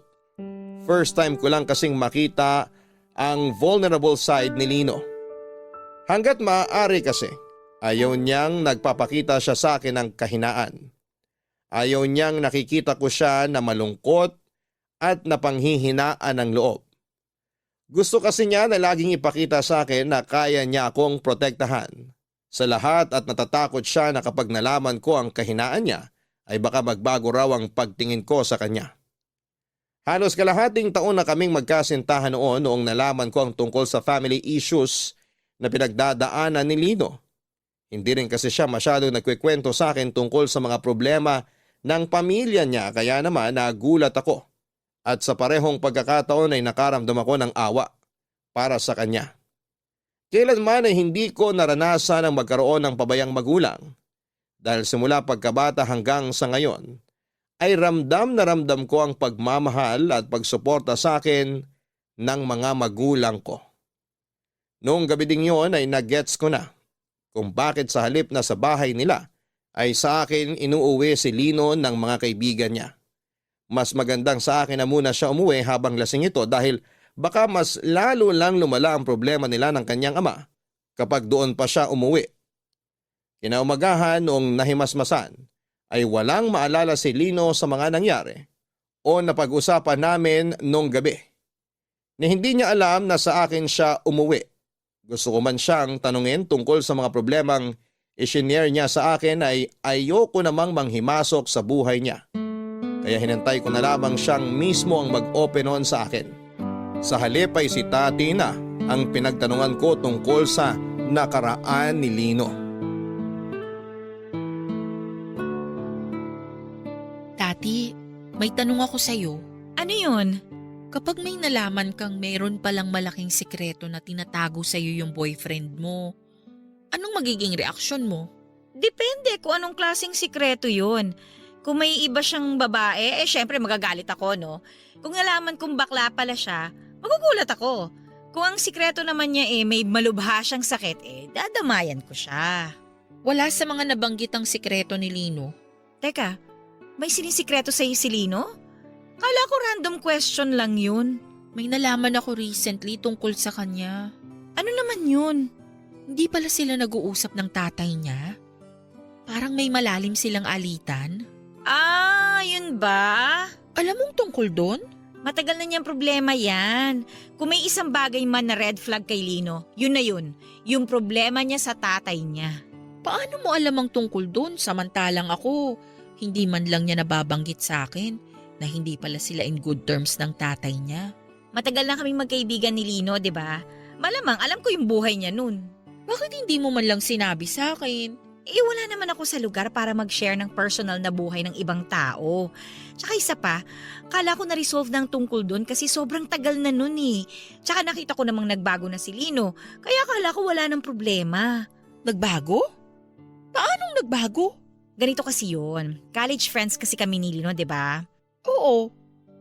First time ko lang kasing makita ang vulnerable side ni Lino. Hanggat maaari kasi, ayaw niyang nagpapakita siya sa akin ng kahinaan. Ayaw niyang nakikita ko siya na malungkot at napanghihinaan ng loob. Gusto kasi niya na laging ipakita sa akin na kaya niya akong protektahan sa lahat at natatakot siya na kapag nalaman ko ang kahinaan niya ay baka magbago raw ang pagtingin ko sa kanya. Halos kalahating taon na kaming magkasintahan noong nalaman ko ang tungkol sa family issues na pinagdadaanan ni Lino. Hindi rin kasi siya masyado nagkwekwento sa akin tungkol sa mga problema ng pamilya niya kaya naman nagulat ako. At sa parehong pagkakataon ay nakaramdam ako ng awa para sa kanya. Kailanman ay hindi ko naranasan ang magkaroon ng pabayang magulang. Dahil simula pagkabata hanggang sa ngayon, ay ramdam na ramdam ko ang pagmamahal at pagsuporta sa akin ng mga magulang ko. Noong gabi ding yun ay nag-gets ko na kung bakit sa halip na sa bahay nila ay sa akin inuuwi si Lino ng mga kaibigan niya. Mas magandang sa akin na muna siya umuwi habang lasing ito dahil baka mas lalo lang lumala ang problema nila ng kanyang ama kapag doon pa siya umuwi. Kinaumagahan noong nahimasmasan ay walang maalala si Lino sa mga nangyari o napag-usapan namin noong gabi. Ni hindi niya alam na sa akin siya umuwi. Gusto ko man siyang tanungin tungkol sa mga problemang isinare niya sa akin ay ayoko namang manghimasok sa buhay niya. Kaya hinantay ko na lamang siyang mismo ang mag-open on sa akin. Sa halip ay si Tati na ang pinagtanungan ko tungkol sa nakaraan ni Lino. Tati, may tanong ako sa'yo. Ano yun? Kapag may nalaman kang meron palang malaking sikreto na tinatago sa'yo yung boyfriend mo, anong magiging reaksyon mo? Depende kung anong klaseng sikreto yun. Kung may iba siyang babae, syempre magagalit ako, no? Kung nalaman kong bakla pala siya, magugulat ako. Kung ang sikreto naman niya may malubha siyang sakit, dadamayan ko siya. Wala sa mga nabanggitang sikreto ni Lino. Teka, may sinisikreto sa'yo si Lino? Kala ko random question lang yun. May nalaman ako recently tungkol sa kanya. Ano naman yun? Hindi pala sila nag-uusap ng tatay niya? Parang may malalim silang alitan? Yun ba? Alam mong tungkol doon? Matagal na niyang problema yan. Kung may isang bagay man na red flag kay Lino, yun na yun. Yung problema niya sa tatay niya. Paano mo alam ang tungkol doon samantalang ako, hindi man lang niya nababanggit sa akin na hindi pala sila in good terms ng tatay niya? Matagal na kaming magkaibigan ni Lino, di ba? Malamang alam ko yung buhay niya nun. Bakit hindi mo man lang sinabi sa akin? Wala naman ako sa lugar para mag-share ng personal na buhay ng ibang tao. Tsaka isa pa, kala ko na-resolve ng tungkol doon kasi sobrang tagal na nun eh. Tsaka nakita ko namang nagbago na si Lino, kaya kala ko wala ng problema. Nagbago? Paanong nagbago? Ganito kasi yun. College friends kasi kami ni Lino, di ba? Oo.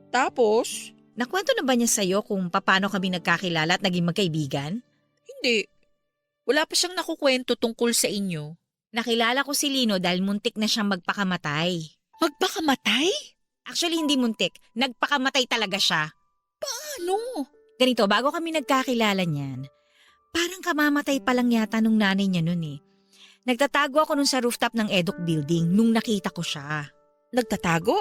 Tapos? Nakwento na ba niya sa'yo kung paano kami nagkakilala at naging magkaibigan? Hindi. Wala pa siyang nakukwento tungkol sa inyo. Nakilala ko si Lino dahil muntik na siyang magpakamatay. Magpakamatay? Actually, hindi muntik. Nagpakamatay talaga siya. Ano? Ganito, bago kami nagkakilala niyan, parang kamamatay pa lang yata nung nanay niya nun eh. Nagtatago ako nun sa rooftop ng Eduk Building nung nakita ko siya. Nagtatago?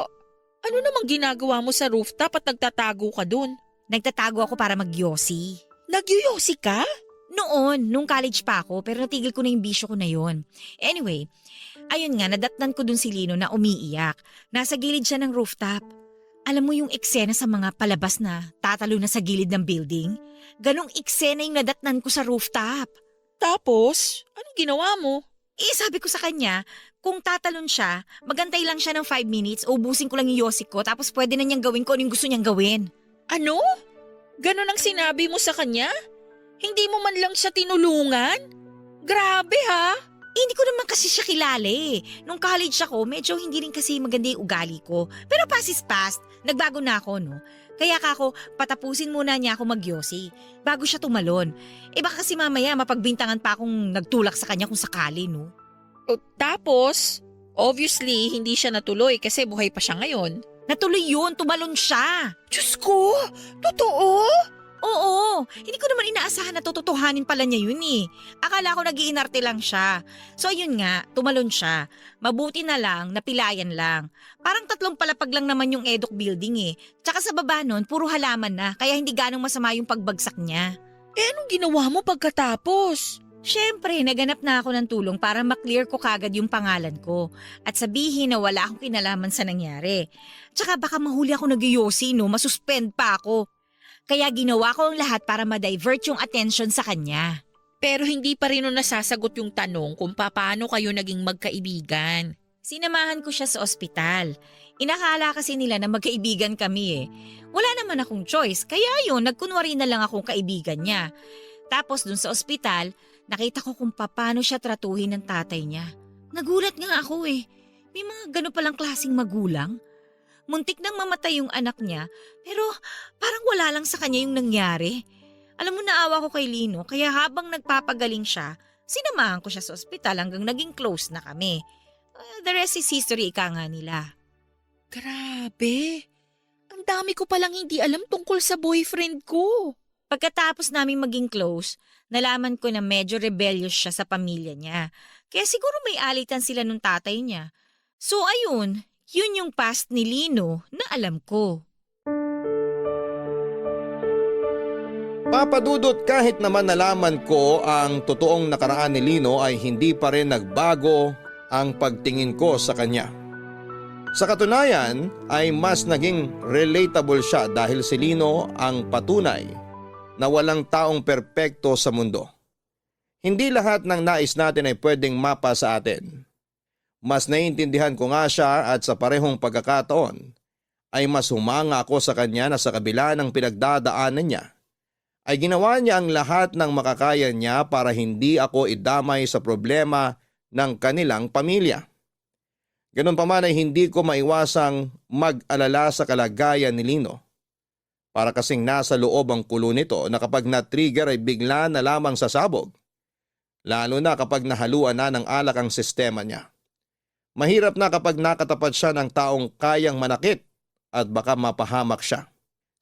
Ano namang ginagawa mo sa rooftop at nagtatago ka dun? Nagtatago ako para magyosi. Nagyuyosi ka? Noon, nung college pa ako, pero natigil ko na yung bisyo ko na yon. Anyway, ayun nga, nadatnan ko dun si Lino na umiiyak. Nasa gilid siya ng rooftop. Alam mo yung eksena sa mga palabas na tatalo na sa gilid ng building? Ganong eksena yung nadatnan ko sa rooftop. Tapos, anong ginawa mo? Sabi ko sa kanya, kung tatalon siya, magantay lang siya ng 5 minutes, ubusin ko lang yung yosik ko, tapos pwede na niyang gawin ko anong gusto niyang gawin. Ano? Ganon ang sinabi mo sa kanya? Hindi mo man lang siya tinulungan? Grabe ha? Hindi ko naman kasi siya kilala eh. Nung college ako, medyo hindi rin kasi maganda yung ugali ko. Pero past is past, nagbago na ako no. Kaya kako, patapusin muna niya ako magyosi bago siya tumalon. Baka kasi mamaya mapagbintangan pa akong nagtulak sa kanya kung sakali no. O, tapos, obviously hindi siya natuloy kasi buhay pa siya ngayon. Natuloy yun, tumalon siya. Diyos ko! Totoo? Oo, hindi ko naman inaasahan na tototohanin pala niya yun eh. Akala ko nag-iinarte lang siya. So ayun nga, tumalon siya. Mabuti na lang, napilayan lang. Parang 3 palapag lang naman yung Eduk Building eh. Tsaka sa baba nun, puro halaman na, kaya hindi ganong masama yung pagbagsak niya. Anong ginawa mo pagkatapos? Siyempre, naganap na ako ng tulong para maklear ko kagad yung pangalan ko at sabihin na wala akong kinalaman sa nangyari. Tsaka baka mahuli ako nag-yosi no, masuspend pa ako. Kaya ginawa ko ang lahat para ma-divert yung attention sa kanya. Pero hindi pa rin nasasagot yung tanong kung paano kayo naging magkaibigan. Sinamahan ko siya sa ospital. Inakala kasi nila na magkaibigan kami eh. Wala naman akong choice, kaya yun, nagkunwari na lang akong kaibigan niya. Tapos dun sa ospital, nakita ko kung paano siya tratuhin ng tatay niya. Nagulat nga ako eh. May mga gano'n palang klaseng magulang. Muntik nang mamatay yung anak niya, pero parang wala lang sa kanya yung nangyari. Alam mo, naawa ko kay Lino, kaya habang nagpapagaling siya, sinamahan ko siya sa ospital hanggang naging close na kami. The rest is history, ika nga nila. Grabe. Ang dami ko palang hindi alam tungkol sa boyfriend ko. Pagkatapos naming maging close, nalaman ko na medyo rebellious siya sa pamilya niya. Kaya siguro may alitan sila nung tatay niya. So ayun, yun yung past ni Lino na alam ko. Papa Dudut, kahit naman nalaman ko ang totoong nakaraan ni Lino ay hindi pa rin nagbago ang pagtingin ko sa kanya. Sa katunayan ay mas naging relatable siya dahil si Lino ang patunay na walang taong perpekto sa mundo. Hindi lahat ng nais natin ay pwedeng mapa sa atin. Mas naiintindihan ko nga siya at sa parehong pagkakataon ay mas humanga ako sa kanya na sa kabila ng pinagdadaanan niya ay ginawa niya ang lahat ng makakaya niya para hindi ako idamay sa problema ng kanilang pamilya. Ganun pa man ay hindi ko maiwasang mag-alala sa kalagayan ni Lino. Para kasing nasa loob ang kulo nito na kapag na-trigger ay bigla na lamang sasabog. Lalo na kapag nahaluan na ng alak ang sistema niya. Mahirap na kapag nakatapat siya ng taong kayang manakit at baka mapahamak siya.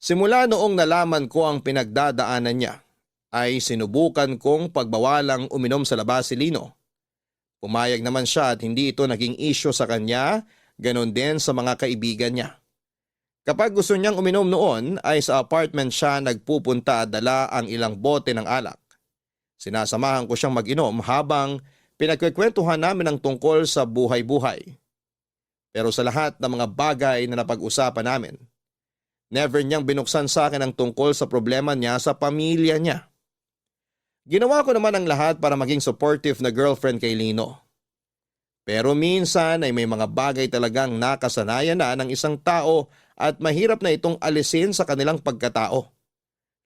Simula noong nalaman ko ang pinagdadaanan niya, ay sinubukan kong pagbawalang uminom sa labas si Lino. Pumayag naman siya at hindi ito naging issue sa kanya, ganon din sa mga kaibigan niya. Kapag gusto niyang uminom noon ay sa apartment siya nagpupunta at dala ang ilang bote ng alak. Sinasamahan ko siyang mag-inom habang pinagkikwentuhan namin ang tungkol sa buhay-buhay. Pero sa lahat ng mga bagay na napag-usapan namin, never niyang binuksan sa akin ang tungkol sa problema niya sa pamilya niya. Ginawa ko naman ang lahat para maging supportive na girlfriend kay Lino. Pero minsan ay may mga bagay talagang nakasanayan na ng isang tao at mahirap na itong alisin sa kanilang pagkatao.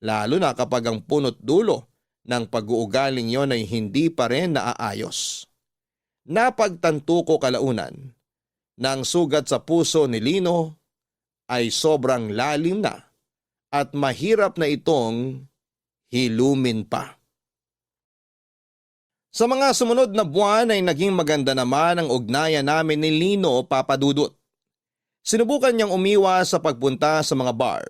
Lalo na kapag ang punot dulo ng pag-uugaling yon ay hindi pa rin naaayos. Napagtanto ko kalaunan na ang sugat sa puso ni Lino ay sobrang lalim na at mahirap na itong hilumin pa. Sa mga sumunod na buwan ay naging maganda naman ang ugnayan namin ni Lino, Papa Dudut. Sinubukan niyang umiwas sa pagpunta sa mga bar,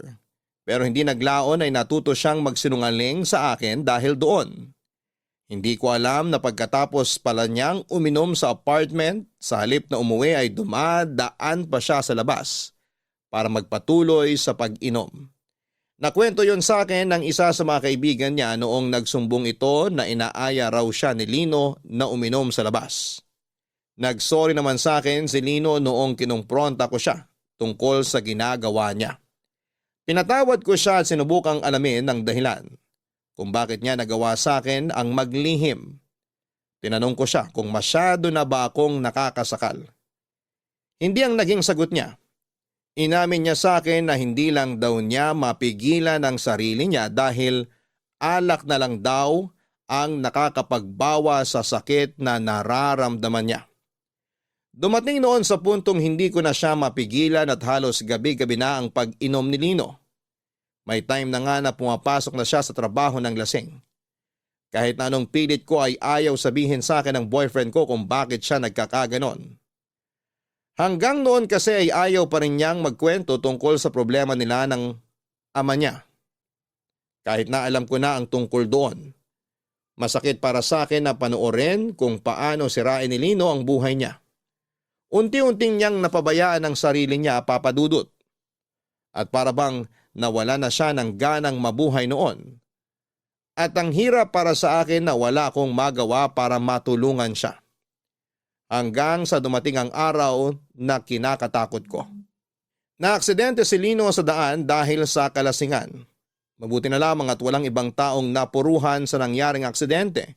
pero hindi naglaon ay natuto siyang magsinungaling sa akin dahil doon. Hindi ko alam na pagkatapos pala niyang uminom sa apartment, sa halip na umuwi ay dumadaan pa siya sa labas para magpatuloy sa pag-inom. Nakwento yon sa akin ng isa sa mga kaibigan niya noong nagsumbong ito na inaaya raw siya ni Lino na uminom sa labas. Nagsorry naman sa akin si Lino noong kinumpronta ko siya tungkol sa ginagawa niya. Pinatawad ko siya at sinubukang alamin ang dahilan kung bakit niya nagawa sa akin ang maglihim. Tinanong ko siya kung masyado na ba akong nakakasakal. Hindi ang naging sagot niya. Inamin niya sa akin na hindi lang daw niya mapigilan ang sarili niya dahil alak na lang daw ang nakakapagbawa sa sakit na nararamdaman niya. Dumating noon sa puntong hindi ko na siya mapigilan at halos gabi-gabi na ang pag-inom ni Lino. May time na nga na pumapasok na siya sa trabaho ng lasing. Kahit na anong pilit ko ay ayaw sabihin sa akin ng boyfriend ko kung bakit siya nagkakaganon. Hanggang noon kasi ay ayaw pa rin niyang magkwento tungkol sa problema nila ng ama niya. Kahit na alam ko na ang tungkol doon. Masakit para sa akin na panoorin kung paano sirain ni Lino ang buhay niya. Unti-unting niyang napabayaan ang sarili niya, Papa Dudut. At para bang nawala na siya ng ganang mabuhay noon. At ang hirap para sa akin na wala akong magawa para matulungan siya. Hanggang sa dumating ang araw na kinakatakot ko. Naaksidente si Lino sa daan dahil sa kalasingan. Mabuti na lamang at walang ibang taong napuruhan sa nangyaring aksidente.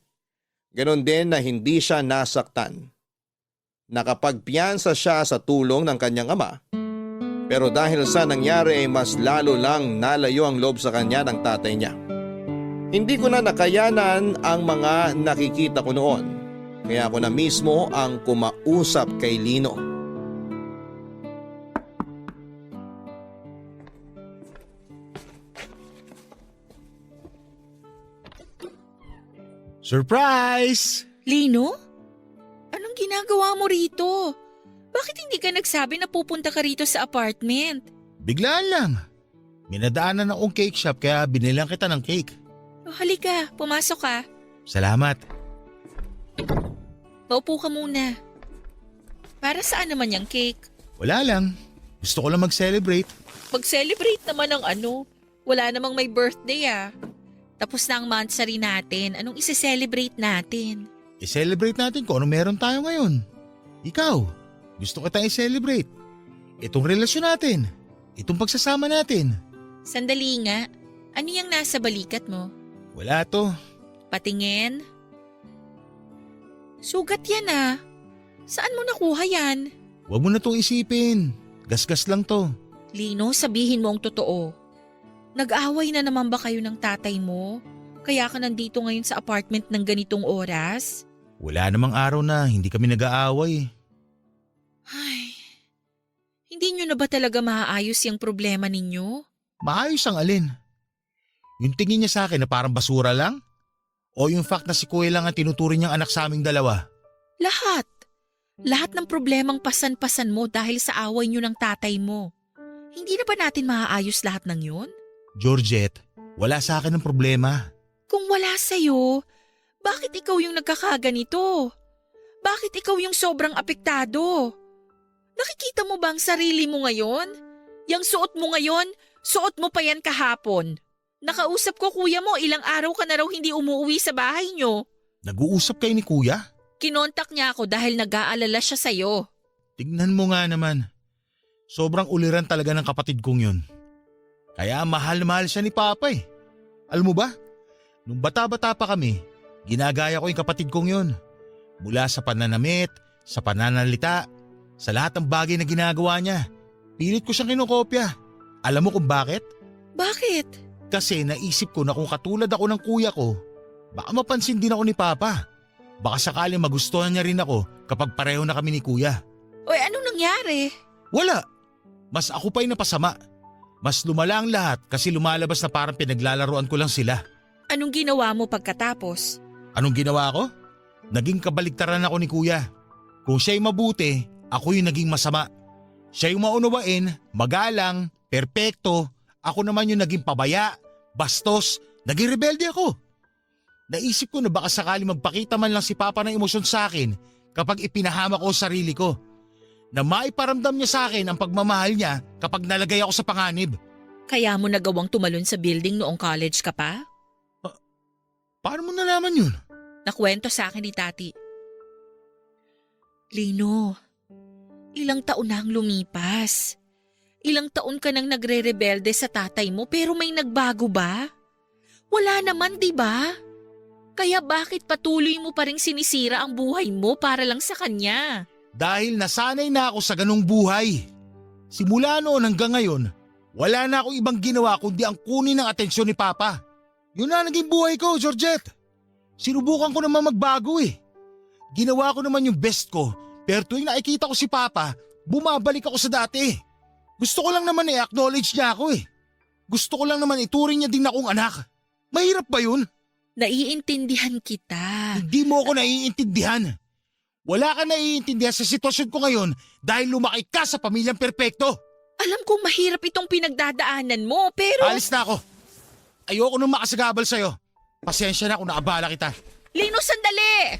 Ganon din na hindi siya nasaktan. Nakapagpiyansa siya sa tulong ng kanyang ama. Pero dahil sa nangyari ay mas lalo lang nalayo ang loob sa kanya ng tatay niya. Hindi ko na nakayanan ang mga nakikita ko noon. Kaya ako na mismo ang kumausap kay Lino. Surprise! Lino? Anong ginagawa mo rito? Bakit hindi ka nagsabi na pupunta ka rito sa apartment? Biglaan lang. Minadaanan akong cake shop kaya binilang kita ng cake. O halika, pumasok ka. Salamat. Maupo ka muna. Para saan naman yung cake? Wala lang. Gusto ko lang mag-celebrate. Mag-celebrate naman ng ano? Wala namang may birthday ah. Tapos na ang monthsary natin. Anong isi-celebrate natin? I-celebrate natin kung ano meron tayo ngayon. Ikaw, gusto kita i-celebrate. Itong relasyon natin. Itong pagsasama natin. Sandali nga. Ano yung nasa balikat mo? Wala to. Patingin? Sugat yan ah. Saan mo nakuha yan? Huwag mo na itong isipin. Gasgas lang to. Lino, sabihin mo ang totoo. Nag-away na naman ba kayo ng tatay mo? Kaya ka nandito ngayon sa apartment ng ganitong oras? Wala namang araw na hindi kami nag-aaway. Ay, hindi nyo na ba talaga maaayos yung problema ninyo? Maayos ang alin. Yung tingin niya sa akin na parang basura lang? O yung fact na si Kuya lang ang tinuturing niyang anak sa aming dalawa? Lahat. Lahat ng problemang pasan-pasan mo dahil sa away nyo ng tatay mo. Hindi na ba natin maaayos lahat ng yun? Georgette, wala sa akin ang problema. Kung wala sa'yo, bakit ikaw yung nagkakaganito? Bakit ikaw yung sobrang apektado? Nakikita mo ba ang sarili mo ngayon? Yang suot mo ngayon, suot mo pa yan kahapon. Nakausap ko kuya mo, ilang araw ka na raw hindi umuwi sa bahay nyo. Nag-uusap kayo ni Kuya? Kinontak niya ako dahil nag-aalala siya sa'yo. Tignan mo nga naman. Sobrang uliran talaga ng kapatid kong yun. Kaya mahal-mahal siya ni Papa eh. Alam mo ba? Nung bata-bata pa kami, ginagaya ko yung kapatid kong yun. Mula sa pananamit, sa pananalita, sa lahat ng bagay na ginagawa niya. Pilit ko siyang kinokopya. Alam mo kung bakit? Bakit? Kasi naisip ko na kung katulad ako ng kuya ko, baka mapansin din ako ni Papa. Baka sakaling magustuhan niya rin ako kapag pareho na kami ni Kuya. Oy, anong nangyari? Wala. Mas ako pa yung napasama. Mas lumala ang lahat kasi lumalabas na parang pinaglalaroan ko lang sila. Anong ginawa mo pagkatapos? Anong ginawa ko? Naging kabaligtaran ako ni Kuya. Kung siya'y mabuti, ako yung naging masama. Siya yung maunawain, magalang, perpekto. Ako naman yung naging pabaya, bastos, naging rebelde ako. Naisip ko na baka sakali magpakita man lang si Papa ng emosyon sa akin kapag ipinahama ko ang sarili ko. Na maiparamdam niya sa akin ang pagmamahal niya kapag nalagay ako sa panganib. Kaya mo nagawang tumalon sa building noong college ka pa? Paano mo nalaman yun? Nakwento sa akin ni Tati. Lino, ilang taon na ang lumipas. Ilang taon ka nang nagre-rebelde sa tatay mo pero may nagbago ba? Wala naman, di ba? Kaya bakit patuloy mo pa ring sinisira ang buhay mo para lang sa kanya? Dahil nasanay na ako sa ganong buhay. Simula noon hanggang ngayon, wala na akong ibang ginawa kundi ang kunin ng atensyon ni Papa. Yun na naging buhay ko, Georgette. Sinubukan ko naman magbago eh. Ginawa ko naman yung best ko pero tuwing nakikita ko si Papa, bumabalik ako sa dati. Gusto ko lang naman i-acknowledge niya ako eh. Gusto ko lang naman ituring niya din akong anak. Mahirap ba yun? Naiintindihan kita. Hindi mo ako naiintindihan. Wala ka naiintindihan sa sitwasyon ko ngayon dahil lumaki ka sa pamilyang perpekto. Alam kong mahirap itong pinagdadaanan mo pero… Alis na ako. Ayoko nang makasagabal sa'yo. Pasensya na kung naabala kita. Lino, sandali!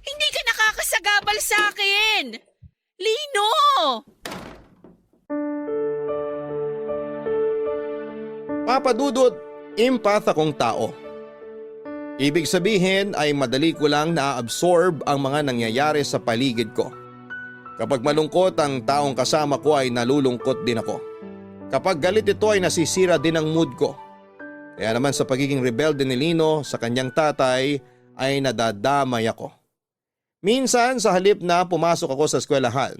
Hindi ka nakakasagabal sa akin! Lino! Papa Dudut, empath akong tao. Ibig sabihin ay madali ko lang na-absorb ang mga nangyayari sa paligid ko. Kapag malungkot ang taong kasama ko ay nalulungkot din ako. Kapag galit ito ay nasisira din ang mood ko. Kaya naman sa pagiging rebelde ni Lino sa kanyang tatay ay nadadamay ako. Minsan sa halip na pumasok ako sa eskwelahan,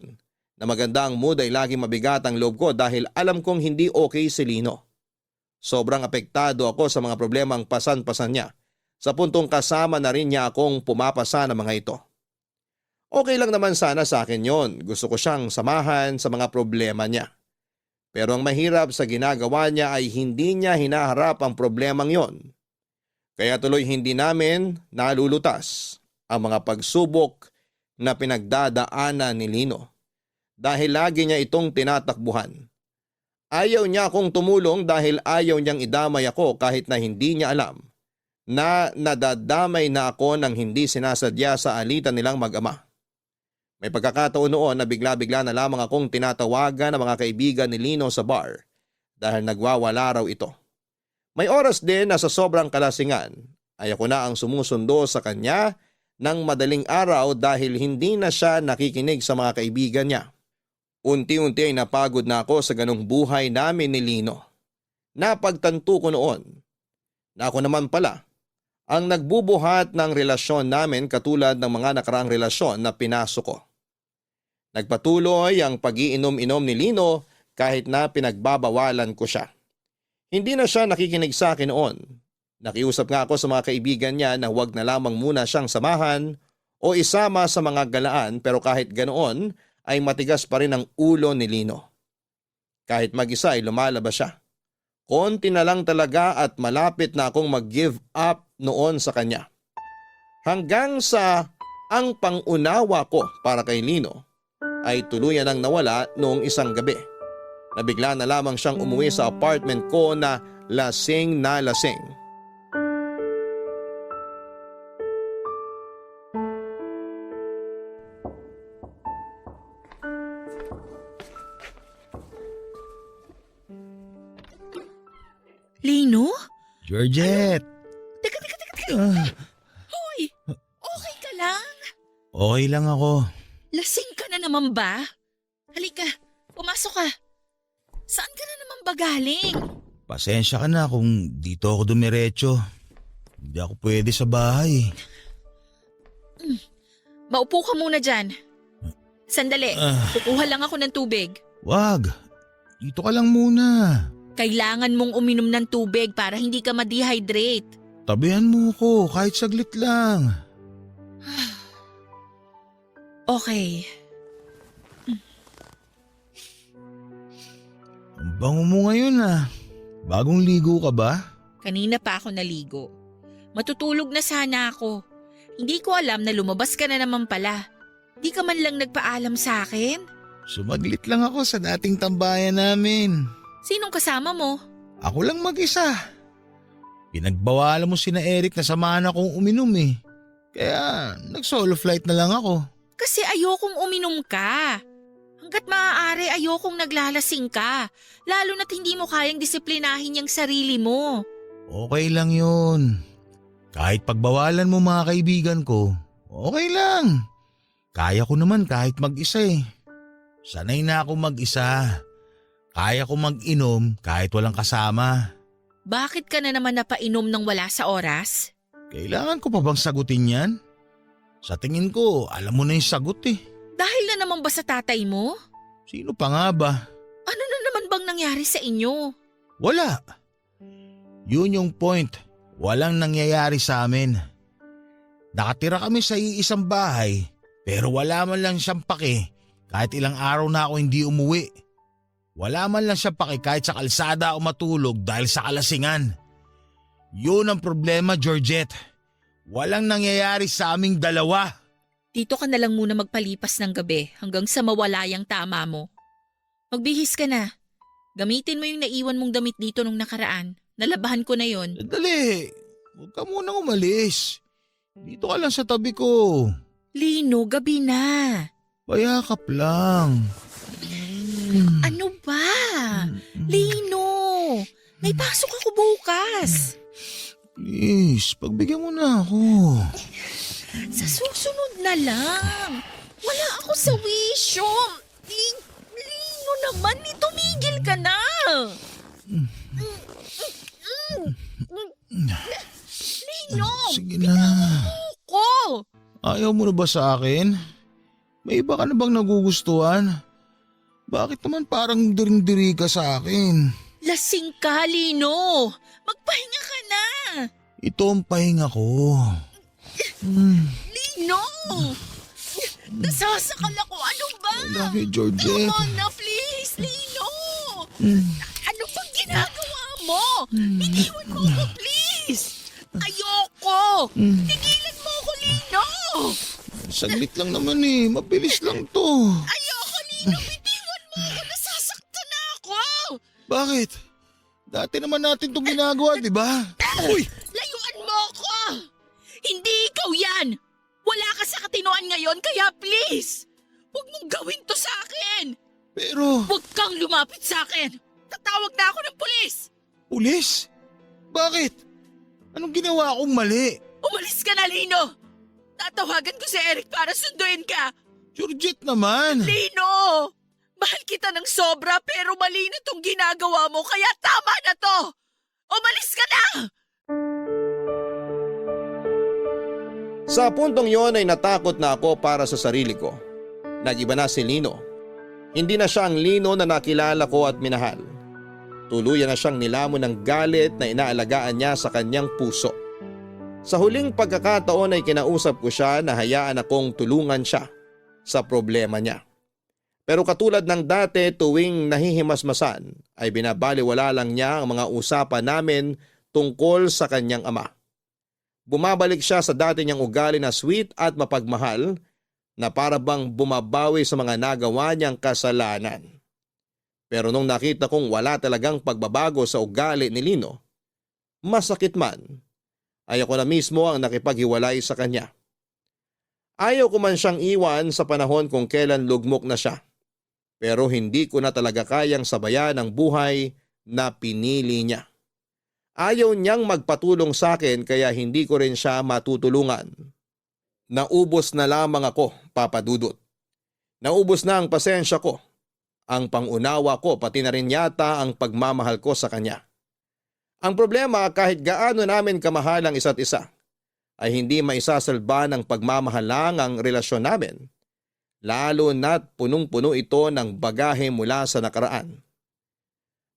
na maganda ang mood ay laging mabigat ang loob ko dahil alam kong hindi okay si Lino. Sobrang apektado ako sa mga problemang pasan-pasan niya. Sa puntong kasama na rin niya akong pumapasa ng mga ito. Okay lang naman sana sa akin yon. Gusto ko siyang samahan sa mga problema niya. Pero ang mahirap sa ginagawa niya ay hindi niya hinaharap ang problemang yon. Kaya tuloy hindi namin nalulutas ang mga pagsubok na pinagdadaanan ni Lino dahil lagi niya itong tinatakbuhan. Ayaw niya akong tumulong dahil ayaw niyang idamay ako kahit na hindi niya alam na nadadamay na ako nang hindi sinasadya sa alitan nilang mag-ama. May pagkakataon noon na bigla-bigla na lamang akong tinatawagan ng mga kaibigan ni Lino sa bar dahil nagwawala raw ito. May oras din na sa sobrang kalasingan ay ako na ang sumusundo sa kanya ng madaling araw dahil hindi na siya nakikinig sa mga kaibigan niya. Unti-unti ay napagod na ako sa ganong buhay namin ni Lino. Napagtanto ko noon na ako naman pala ang nagbubuhat ng relasyon namin katulad ng mga nakaraang relasyon na pinasok ko. Nagpatuloy ang pag-iinom-inom ni Lino kahit na pinagbabawalan ko siya. Hindi na siya nakikinig sa akin noon. Nakiusap nga ako sa mga kaibigan niya na huwag na lamang muna siyang samahan o isama sa mga galaan pero kahit ganoon ay matigas pa rin ang ulo ni Lino. Kahit mag-isa ay lumalabas siya. Konti na lang talaga at malapit na akong mag-give up noon sa kanya. Hanggang sa ang pangunawa ko para kay Lino ay tuluyan ang nawala noong isang gabi. Nabigla na lamang siyang umuwi sa apartment ko na lasing na lasing. Lino? Georgette! Teka. Ah, Hoy! Okay ka lang? okay lang ako. Lasing ka na naman ba? Halika, pumasok ka. Saan ka na naman ba galing? Pasensya ka na kung dito ako dumiretso. Hindi ako pwede sa bahay. Maupo ka muna dyan. Sandali, kukuha lang ako ng tubig. Wag, dito ka lang muna. Kailangan mong uminom ng tubig para hindi ka ma-dehydrate. Tabihan mo ko kahit saglit lang. Okay. Ang bango mo ngayon ah. Bagong ligo ka ba? Kanina pa ako naligo. Matutulog na sana ako. Hindi ko alam na lumabas ka na naman pala. Di ka man lang nagpaalam sa akin? Sumaglit lang ako sa dating tambayan namin. Sinong kasama mo? Ako lang mag-isa. Pinagbawalan mo sina Eric na samahan akong uminom eh. Kaya nag-solo flight na lang ako. Kasi ayokong uminom ka. Hanggat maaari ayokong naglalasing ka. Lalo na't hindi mo kayang disiplinahin yung sarili mo. Okay lang yun. Kahit pagbawalan mo mga kaibigan ko, okay lang. Kaya ko naman kahit mag-isa eh. Sanay na ako mag-isa. Kaya ko mag-inom kahit walang kasama. Bakit ka na naman napainom ng wala sa oras? Kailangan ko pa bang sagutin yan? Sa tingin ko, alam mo na yung sagot eh. Dahil na naman ba sa tatay mo? Sino pa nga ba? Ano na naman bang nangyari sa inyo? Wala. Yun yung point. Walang nangyayari sa amin. Nakatira kami sa iisang bahay pero wala man lang siyang pake kahit ilang araw na ako hindi umuwi. Wala man lang siya pake kahit sa kalsada o matulog dahil sa kalasingan. Yun ang problema, Georgette. Walang nangyayari sa aming dalawa. Dito ka na lang muna magpalipas ng gabi hanggang sa mawala yung tama mo. Magbihis ka na. Gamitin mo yung naiwan mong damit dito nung nakaraan. Nalabahan ko na yon. Dali, huwag ka munang umalis. Dito ka lang sa tabi ko. Lino, gabi na. Payakap lang. Ano ba? Lino, may pasok ako bukas. Please, pagbigyan mo na ako. Sa susunod na lang. Wala ako sa wisyo. Lino naman, tumigil ka na. Lino, Sige na. ko. Ayaw mo na ba sa akin? May iba ka na bang nagugustuhan? Bakit naman parang diring-diri ka sa akin? Lasing ka, Lino. Magpahinga ka na. Ito ang pahinga ko. Lino! Nasasakal ako. Ano ba? I love you, Georgette. Come on na, please, Lino. Ano bang ginagawa mo? Iniwan mo ako, please. Ayoko. Tigilan mo ako, Lino. Saglit lang naman eh. Mabilis lang to. Ayoko, Lino! Bitiwan mo ako! Nasasaktan na ako! Bakit? Dati naman natin itong ginagawa, di ba? Uy! Layuan mo ako! Hindi ikaw yan! Wala ka sa katinoan ngayon, kaya please! Huwag mong gawin to sa akin! Pero, Huwag kang lumapit sa akin! Tatawag na ako ng pulis! pulis? Bakit? Anong ginawa akong mali? Umalis ka na, Lino! Tatawagan ko si Eric para sunduin ka! Georgette naman. Lino! Mahal kita ng sobra pero mali na tong ginagawa mo kaya tama na to! Umalis ka na! Sa puntong yon ay natakot na ako para sa sarili ko. Nag-iba na si Lino. Hindi na siya ang Lino na nakilala ko at minahal. Tuluyan na siyang nilamon ng galit na inaalagaan niya sa kanyang puso. Sa huling pagkakataon ay kinausap ko siya na hayaan akong tulungan siya sa problema niya. Pero katulad ng dati tuwing nahihimasmasan ay binabaliwala lang niya ang mga usapan namin tungkol sa kanyang ama. Bumabalik siya sa dati niyang ugali na sweet at mapagmahal na para bang bumabawi sa mga nagawa niyang kasalanan. Pero nung nakita kong wala talagang pagbabago sa ugali ni Lino, masakit man, ay ako na mismo ang nakipaghiwalay sa kanya. Ayaw ko man siyang iwan sa panahon kung kailan lugmok na siya. Pero hindi ko na talaga kayang sabayan ang buhay na pinili niya. Ayaw niyang magpatulong sa akin kaya hindi ko rin siya matutulungan. Naubos na lamang ako, Papa Dudut. Naubos na ang pasensya ko, ang pangunawa ko pati na rin yata ang pagmamahal ko sa kanya. Ang problema kahit gaano namin kamahal ang isa't isa, ay hindi maisasalba ng pagmamahalang ang relasyon namin, lalo na't punong-puno ito ng bagahe mula sa nakaraan.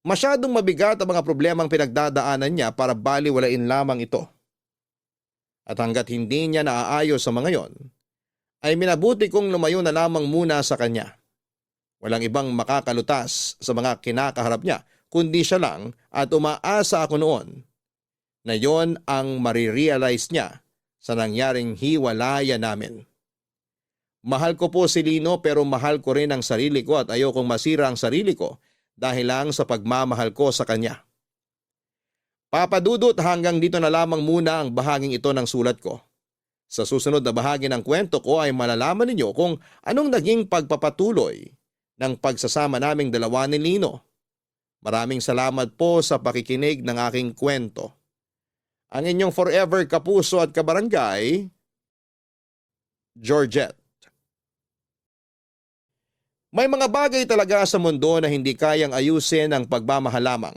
Masyadong mabigat ang mga problemang pinagdadaanan niya para baliwalain lamang ito. At hanggat hindi niya naaayos sa mga yon, ay minabuti kong lumayo na lamang muna sa kanya. Walang ibang makakalutas sa mga kinakaharap niya, kundi siya lang at umaasa ako noon na yon ang marirealize niya sa nangyaring hiwalayan namin. Mahal ko po si Lino pero mahal ko rin ang sarili ko at ayokong masira ang sarili ko dahil lang sa pagmamahal ko sa kanya. Papa Dudut, hanggang dito na lamang muna ang bahaging ito ng sulat ko. Sa susunod na bahagi ng kwento ko ay malalaman ninyo kung anong naging pagpapatuloy ng pagsasama naming dalawa ni Lino. Maraming salamat po sa pakikinig ng aking kwento. Ang inyong forever kapuso at kabarangay, Georgette. May mga bagay talaga sa mundo na hindi kayang ayusin ang pagmamahal lamang.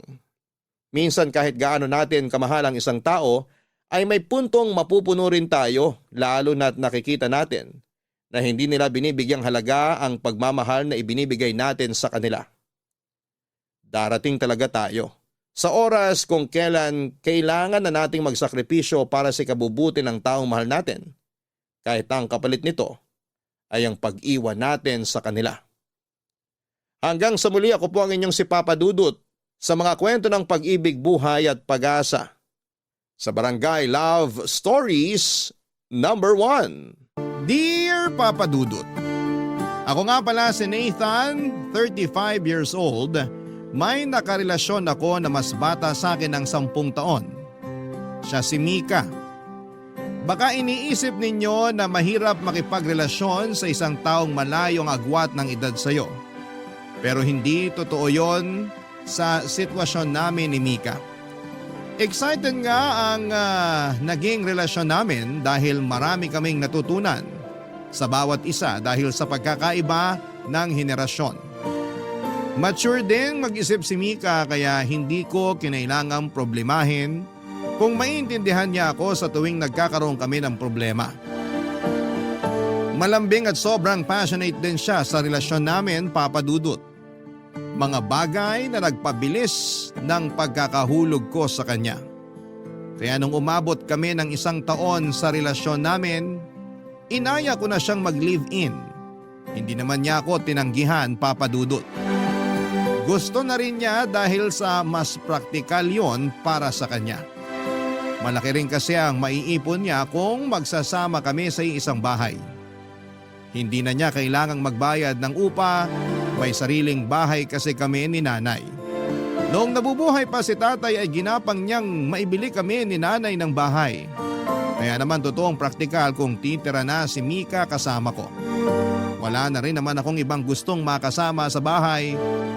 Minsan kahit gaano natin kamahal ang isang tao, ay may puntong mapupuno rin tayo lalo na't nakikita natin na hindi nila binibigyang halaga ang pagmamahal na ibinibigay natin sa kanila. Darating talaga tayo sa oras kung kailan kailangan na nating magsakripisyo para sa ikabubuti ng taong mahal natin, kahit ang kapalit nito ay ang pag-iwan natin sa kanila. Hanggang sa muli, ako po ang inyong si Papa Dudut sa mga kwento ng pag-ibig, buhay at pag-asa sa Barangay Love Stories number 1. Dear Papa Dudut, ako nga pala si Nathan, 35 years old. May nakarelasyon ako na mas bata sa akin ng 10 taon. Siya si Mika. Baka iniisip ninyo na mahirap makipagrelasyon sa isang taong malayong agwat ng edad sayo. Pero hindi totoo yon sa sitwasyon namin ni Mika. Excited nga ang naging relasyon namin dahil marami kaming natutunan sa bawat isa dahil sa pagkakaiba ng henerasyon. Mature din mag-isip si Mika kaya hindi ko kinailangang problemahin kung maintindihan niya ako sa tuwing nagkakaroon kami ng problema. Malambing at sobrang passionate din siya sa relasyon namin, Papa Dudut. Mga bagay na nagpabilis ng pagkakahulog ko sa kanya. Kaya nung umabot kami ng 1 taon sa relasyon namin, inaya ko na siyang mag-live-in. Hindi naman niya ako tinanggihan, Papa Dudut. Gusto na rin niya dahil sa mas praktikal yon para sa kanya. Malaki rin kasi ang maiipon niya kung magsasama kami sa isang bahay. Hindi na niya kailangang magbayad ng upa, may sariling bahay kasi kami ni nanay. Noong nabubuhay pa si tatay ay ginapang niyang maibili kami ni nanay ng bahay. Kaya naman totoong praktikal kung titira na si Mika kasama ko. Wala na rin naman akong ibang gustong makasama sa bahay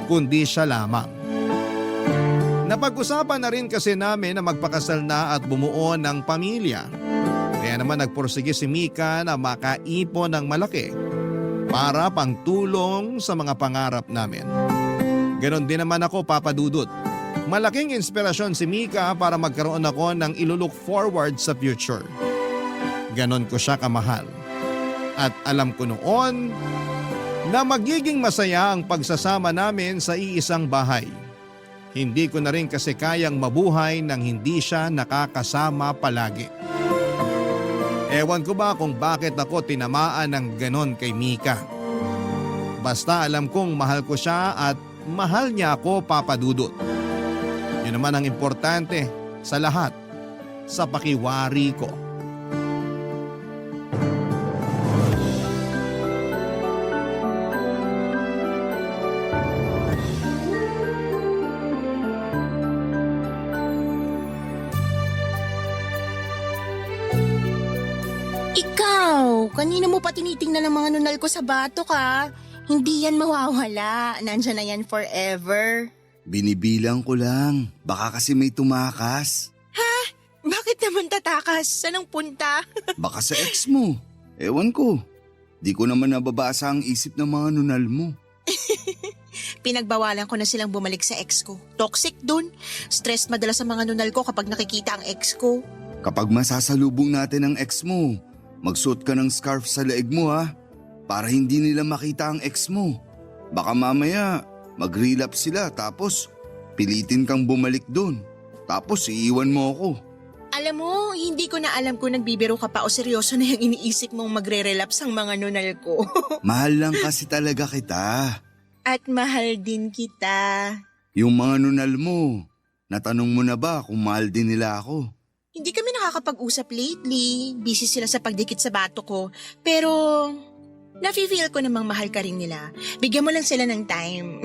kundi siya lamang. Napag-usapan na rin kasi namin na magpakasal na at bumuo ng pamilya. Kaya naman nagpursige si Mika na makaipon ng malaki para pangtulong sa mga pangarap namin. Ganon din naman ako, Papa Dudut. Malaking inspirasyon si Mika para magkaroon ako ng ilulook forward sa future. Ganon ko siya kamahal. At alam ko noon na magiging masaya ang pagsasama namin sa iisang bahay. Hindi ko na rin kasi kayang mabuhay nang hindi siya nakakasama palagi. Ewan ko ba kung bakit ako tinamaan ng ganon kay Mika. Basta alam kong mahal ko siya at mahal niya ako, Papa Dudut. Yun naman ang importante sa lahat, sa pakiwari ko. Ikaw, kanina mo pa tinitingnan ang mga nunal ko sa batok ha. Hindi yan mawawala. Nandyan na yan forever. Binibilang ko lang. Baka kasi may tumakas. Bakit naman tatakas? Saan ang punta? Baka sa ex mo. Ewan ko. Di ko naman nababasa ang isip ng mga nunal mo. Pinagbawalan ko na silang bumalik sa ex ko. Toxic dun. Stressed madalas ang mga nunal ko kapag nakikita ang ex ko. Kapag masasalubong natin ang ex mo, magsuot ka ng scarf sa leeg mo ha. Para hindi nila makita ang ex mo. Baka mamaya mag-relapse sila tapos pilitin kang bumalik doon. Tapos iiwan mo ako. Alam mo, hindi ko na alam kung nagbibiro ka pa o seryoso na yung iniisip mong magre-relapse ang mga nunal ko. Mahal lang kasi talaga kita. At mahal din kita. Yung mga nunal mo, natanong mo na ba kung mahal din nila ako? Hindi kami nakakapag-usap lately. Busy sila sa pagdikit sa bato ko. Pero nafe-feel ko namang mahal ka rin nila. Bigyan mo lang sila ng time.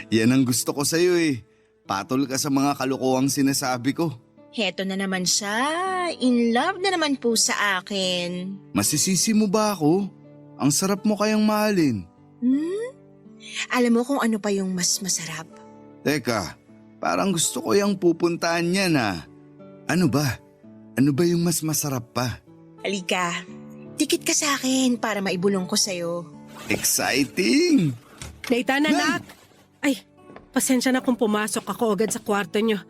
Yan ang gusto ko sa'yo eh. Patol ka sa mga kalokohang sinasabi ko. Heto na naman siya. In love na naman po sa akin. Masisisi mo ba ako? Ang sarap mo kayang mahalin. Alam mo kung ano pa yung mas masarap? Teka, parang gusto ko yung pupuntahan niya na. Ano ba? Ano ba yung mas masarap pa? Halika, dikit ka sa akin para maibulong ko sa'yo. Exciting! Nathan, anak! Ay, pasensya na kung pumasok ako agad sa kwarto nyo.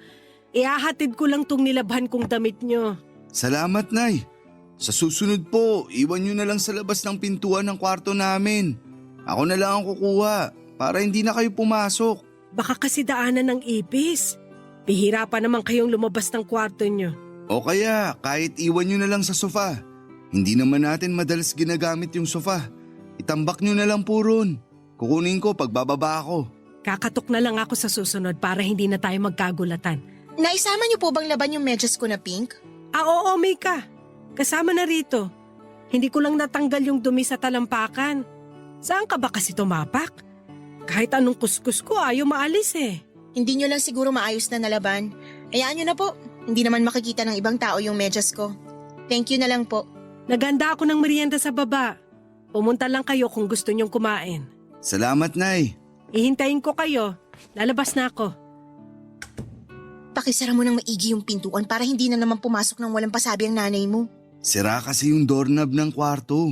Ihahatid ko lang tong nilabhan kong damit nyo. Salamat, Nay. Sa susunod po, iwan niyo na lang sa labas ng pintuan ng kwarto namin. Ako na lang ang kukuha para hindi na kayo pumasok. Baka kasi daanan ng ipis. Bihira pa naman kayong lumabas ng kwarto nyo. O kaya, kahit iwan niyo na lang sa sofa. Hindi naman natin madalas ginagamit yung sofa. Itambak niyo na lang po ron. Kukunin ko pagbababa ako. Kakatok na lang ako sa susunod para hindi na tayo magkagulatan. Naisama niyo po bang laban yung medyas ko na pink? Oo, Mika. Kasama na rito. Hindi ko lang natanggal yung dumi sa talampakan. Saan ka ba kasi tumapak? Kahit anong kuskus ko, ayaw maalis eh. Hindi niyo lang siguro maayos na nalaban. Hayaan niyo na po. Hindi naman makikita ng ibang tao yung medyas ko. Thank you na lang po. Naganda ako ng merienda sa baba. Pumunta lang kayo kung gusto nyong kumain. Salamat, Nay. Ihintayin ko kayo. Lalabas na ako. Pakisara mo ng maigi yung pintuan para hindi na naman pumasok ng walang pasabi ang nanay mo. Sira kasi yung doorknob ng kwarto.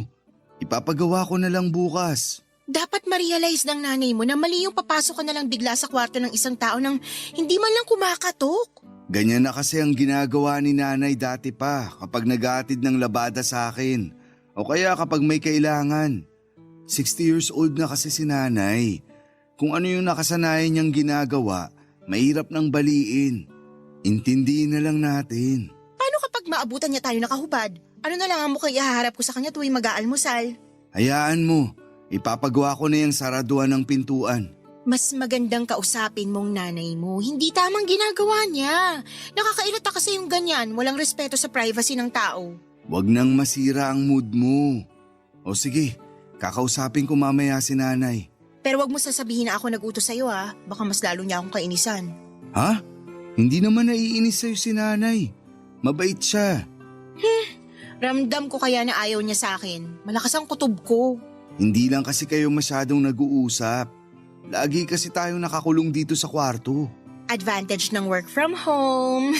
Ipapagawa ko na lang bukas. Dapat ma-realize ng nanay mo na mali yung papasok ka na lang bigla sa kwarto ng isang tao nang hindi man lang kumakatok. Ganyan na kasi ang ginagawa ni nanay dati pa kapag nag-aatid ng labada sa akin. O kaya kapag may kailangan. 60 years old na kasi si nanay. Kung ano yung nakasanayan niyang ginagawa, mahirap nang baliin. Intindihin na lang natin. Paano kapag maabutan niya tayo nakahubad? Ano na lang ang mukhang ihaharap ko sa kanya tuwing mag-aalmusal? Hayaan mo. Ipapagawa ko na yung saraduan ng pintuan. Mas magandang kausapin mong nanay mo. Hindi tamang ginagawa niya. Nakakairita kasi yung ganyan. Walang respeto sa privacy ng tao. Huwag nang masira ang mood mo. O sige, kakausapin ko mamaya si nanay. Pero wag mo sasabihin na ako nag-utos sa'yo baka mas lalo niya akong kainisan. Ha? Hindi naman naiinis sa'yo si nanay. Mabait siya. Ramdam ko kaya na ayaw niya sa akin. Malakas ang kutob ko. Hindi lang kasi kayo masyadong nag-uusap. Lagi kasi tayong nakakulong dito sa kwarto. Advantage ng work from home.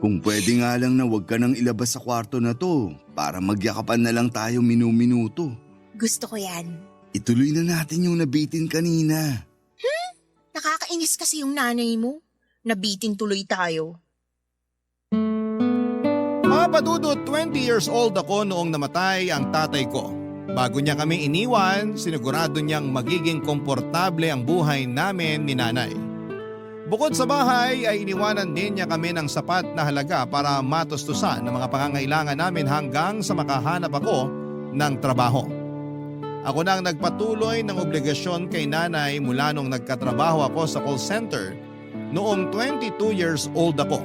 Kung pwede nga lang na wag ka nang ilabas sa kwarto na to para magyakapan na lang tayo minu-minuto. Gusto ko yan. Ituloy na natin yung nabitin kanina. Nakakainis kasi yung nanay mo. Nabitin tuloy tayo. Papa Dudut, 20 years old ako noong namatay ang tatay ko. Bago niya kami iniwan, sinigurado niyang magiging komportable ang buhay namin ni nanay. Bukod sa bahay ay iniwanan din niya kami ng sapat na halaga para matustusan ang mga pangangailangan namin hanggang sa makahanap ako ng trabaho. Ako na ang nagpatuloy ng obligasyon kay nanay mula nung nagkatrabaho ako sa call center noong 22 years old ako.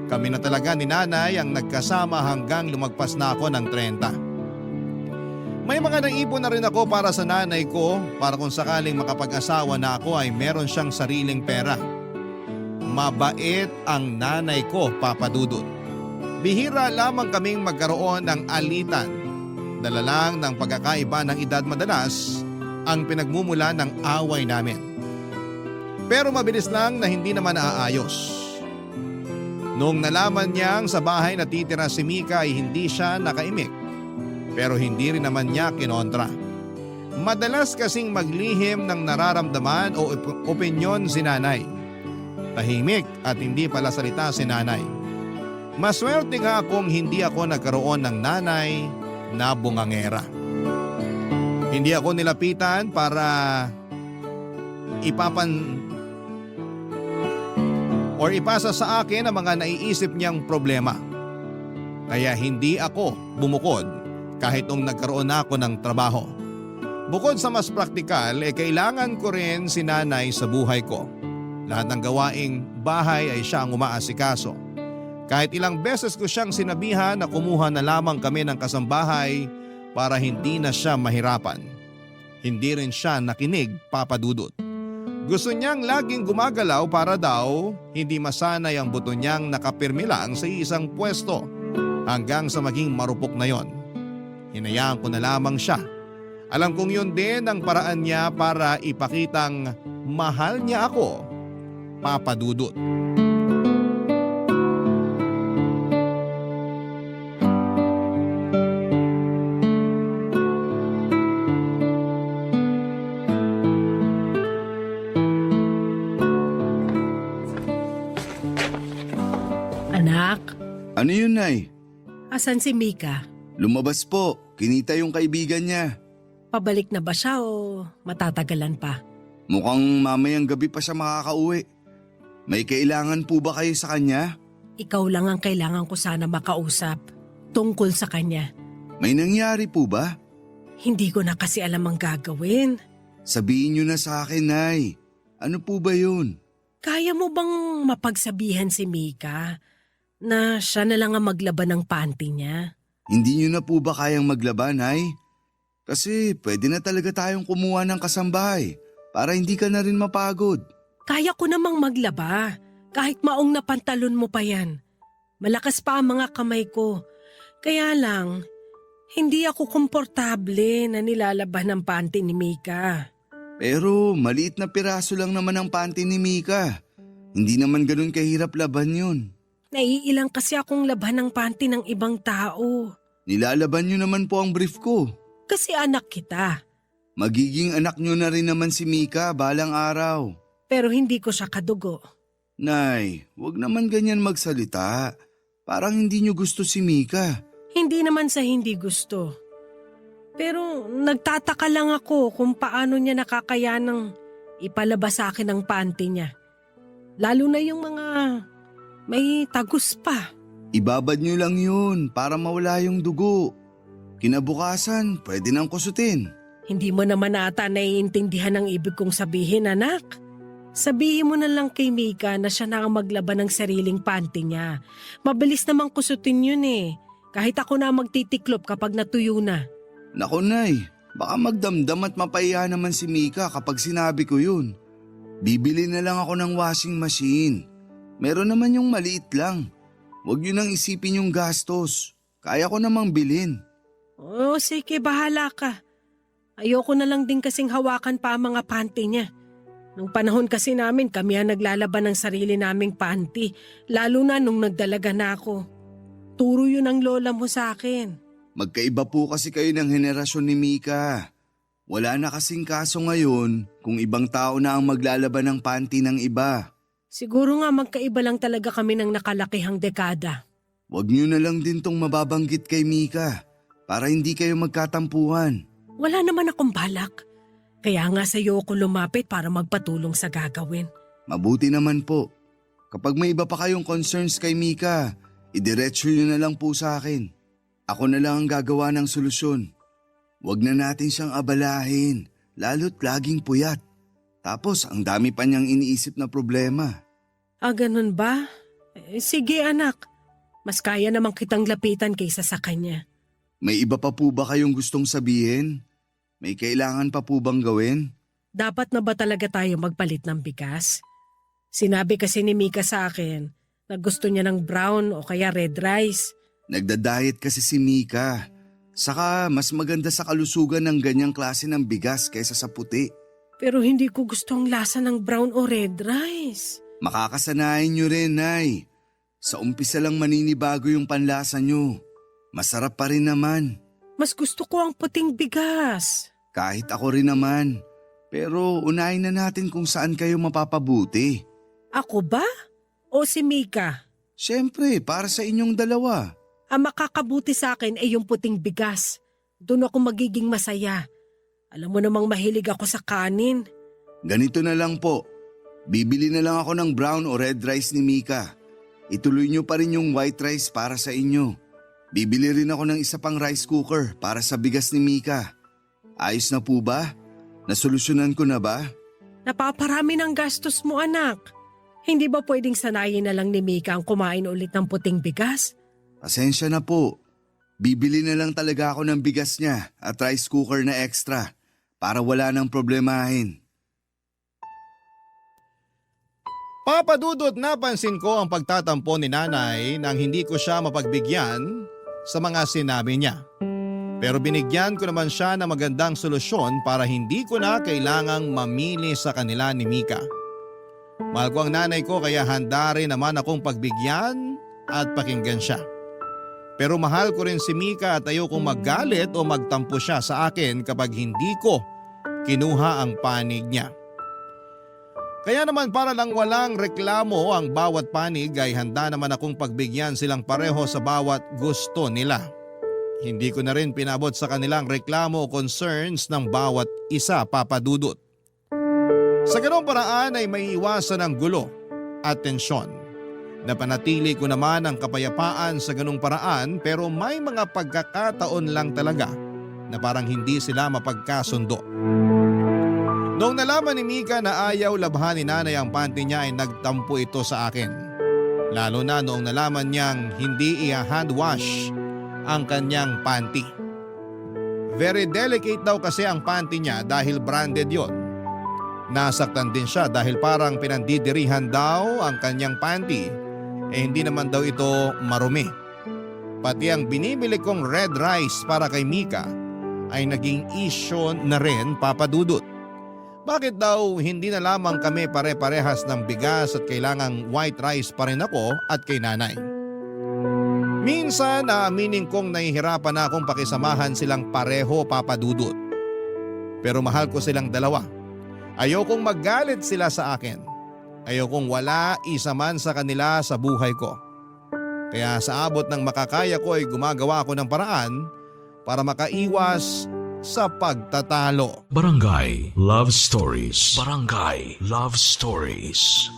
Kami na talaga ni nanay ang nagkasama hanggang lumagpas na ako ng 30. May mga naipon na rin ako para sa nanay ko para kung sakaling makapag-asawa na ako ay meron siyang sariling pera. Mabait ang nanay ko, Papa Dudut. Bihira lamang kaming magkaroon ng alitan. Dala lang ng pagkakaiba ng edad madalas ang pinagmumula ng away namin. Pero mabilis lang na hindi naman naaayos. Noong nalaman niyang sa bahay natitira si Mika ay hindi siya nakaimik. Pero hindi rin naman niya kinontra. Madalas kasing maglihim ng nararamdaman o opinyon si nanay. Tahimik at hindi pala salita si nanay. Maswerte nga kung hindi ako nagkaroon ng nanay na bungangera. Hindi ako nilapitan para ipasa sa akin ang mga naiisip niyang problema. Kaya hindi ako bumukod kahit nung nagkaroon ako ng trabaho. Bukod sa mas praktikal, kailangan ko rin si nanay sa buhay ko. Lahat ng gawaing bahay ay siya ang umaasikaso. Kahit ilang beses ko siyang sinabihan na kumuha na lamang kami ng kasambahay para hindi na siya mahirapan. Hindi rin siya nakinig, Papa Dudut. Gusto niyang laging gumagalaw para daw hindi masanay ang buto niyang nakapirmi lang sa isang pwesto hanggang sa maging marupok na yon. Hinayaan ko na lamang siya. Alam kong yun din ang paraan niya para ipakitang mahal niya ako, Papa Dudut. Anak, Ano yun, Nay? asan si Mika? Lumabas po. Kinita yung kaibigan niya. Pabalik na ba siya o matatagalan pa? Mukhang mamayang gabi pa siya makakauwi. May kailangan po ba kayo sa kanya? Ikaw lang ang kailangan ko sana makausap tungkol sa kanya. May nangyari po ba? Hindi ko na kasi alam ang gagawin. Sabihin niyo na sa akin, Nay. Ano po ba yun? Kaya mo bang mapagsabihan si Mika na siya na lang ang maglaban ng panty niya? Hindi niyo na po ba kayang maglaban, Nay? Kasi pwede na talaga tayong kumuha ng kasambahay para hindi ka na rin mapagod. Kaya ko namang maglaba kahit maong na pantalon mo pa yan. Malakas pa ang mga kamay ko. Kaya lang, hindi ako komportable na nilalaban ng panty ni Mika. Pero maliit na piraso lang naman ang panty ni Mika. Hindi naman ganun kahirap laban yun. Naiilang kasi akong laban ng panty ng ibang tao. Nilalaban niyo naman po ang brief ko. Kasi anak kita. Magiging anak niyo na rin naman si Mika balang araw. Pero hindi ko siya kadugo. Nay, wag naman ganyan magsalita. Parang hindi niyo gusto si Mika. Hindi naman sa hindi gusto. Pero nagtataka lang ako kung paano niya nakakayanang ipalabas sa akin ang panty niya. Lalo na yung mga may tagus pa. Ibabad niyo lang yun para mawala yung dugo. Kinabukasan, pwede nang kusutin. Hindi mo naman ata naiintindihan ang ibig kong sabihin, anak. Sabihin mo na lang kay Mika na siya na ang maglaban ng sariling panty niya. Mabilis namang kusutin yun eh. Kahit ako na magtitiklop kapag natuyo na. Naku Nay, baka magdamdam at mapahiya naman si Mika kapag sinabi ko yun. Bibili na lang ako ng washing machine. Meron naman yung maliit lang. Huwag nyo nang isipin yung gastos. Kaya ko namang bilhin. Oh, sige, bahala ka. Ayoko na lang din kasing hawakan pa ang mga panty niya. Nung panahon kasi namin, kami ang naglalaban ng sarili naming panty. Lalo na nung nagdalaga na ako. Turo yun ang lola mo sa akin. Magkaiba po kasi kayo ng henerasyon ni Mika. Wala na kasing kaso ngayon kung ibang tao na ang maglalaban ng panty ng iba. Siguro nga magkaiba lang talaga kami ng nakalakihang dekada. Huwag nyo na lang din tong mababanggit kay Mika para hindi kayo magkatampuhan. Wala naman akong balak. Kaya nga sa'yo ako lumapit para magpatulong sa gagawin. Mabuti naman po. Kapag may iba pa kayong concerns kay Mika, idiretso nyo na lang po sa akin. Ako na lang ang gagawa ng solusyon. Huwag na natin siyang abalahin, lalo't laging puyat. Tapos ang dami pa niyang iniisip na problema. Ah, ganun ba? Sige anak. Mas kaya namang kitang lapitan kaysa sa kanya. May iba pa po ba kayong gustong sabihin? May kailangan pa po bang gawin? Dapat na ba talaga tayo magpalit ng bigas? Sinabi kasi ni Mika sa akin na gusto niya ng brown o kaya red rice. Nagda-diet kasi si Mika. Saka mas maganda sa kalusugan ng ganyang klase ng bigas kaysa sa puti. Pero hindi ko gusto ang lasa ng brown o red rice. Makakasanayan nyo rin, Nay. Sa umpisa lang maninibago yung panlasa nyo. Masarap pa rin naman. Mas gusto ko ang puting bigas. Kahit ako rin naman. Pero unahin na natin kung saan kayo mapapabuti. Ako ba? O si Mika? Siyempre, para sa inyong dalawa. Ang makakabuti sa akin ay yung puting bigas. Doon ako magiging masaya. Alam mo namang mahilig ako sa kanin. Ganito na lang po. Bibili na lang ako ng brown o red rice ni Mika. Ituloy nyo pa rin yung white rice para sa inyo. Bibili rin ako ng isa pang rice cooker para sa bigas ni Mika. Ayos na po ba? Nasolusyonan ko na ba? Napaparami ng gastos mo anak. Hindi ba pwedeng sanayin na lang ni Mika ang kumain ulit ng puting bigas? Pasensya na po. Bibili na lang talaga ako ng bigas niya at rice cooker na extra para wala nang problemahin. Papadudot, napansin ko ang pagtatampo ni nanay nang hindi ko siya mapagbigyan sa mga sinabi niya. Pero binigyan ko naman siya ng magandang solusyon para hindi ko na kailangang mamili sa kanila ni Mika. Mahal ko ang nanay ko kaya handa rin naman akong pagbigyan at pakinggan siya. Pero mahal ko rin si Mika at ayokong magalit o magtampo siya sa akin kapag hindi ko kinuha ang panig niya. Kaya naman para lang walang reklamo ang bawat panig ay handa naman akong pagbigyan silang pareho sa bawat gusto nila. Hindi ko na rin pinabot sa kanilang reklamo o concerns ng bawat isa, papadudot. Sa ganong paraan ay may iwasan ng gulo at tensyon. Napanatili ko naman ang kapayapaan sa ganong paraan pero may mga pagkakataon lang talaga na parang hindi sila mapagkasundo. Noong nalaman ni Mika na ayaw labhan ni nanay ang panty niya ay nagtampo ito sa akin. Lalo na noong nalaman niyang hindi i-hand wash ang kanyang panty. Very delicate daw kasi ang panty niya dahil branded yon. Nasaktan din siya dahil parang pinandidirihan daw ang kanyang panty hindi naman daw ito marumi. Pati ang binibili kong red rice para kay Mika ay naging issue na rin, papadudot. Bakit daw hindi na lamang kami pare-parehas ng bigas at kailangang white rice pa rin ako at kay nanay? Minsan naaminin kong nahihirapan na akong pakisamahan silang pareho, papadudot. Pero mahal ko silang dalawa. Ayokong magalit sila sa akin. Ayokong wala isa man sa kanila sa buhay ko. Kaya sa abot ng makakaya ko ay gumagawa ako ng paraan para makaiwas sa pagtatalo. Barangay Love Stories. Barangay Love Stories.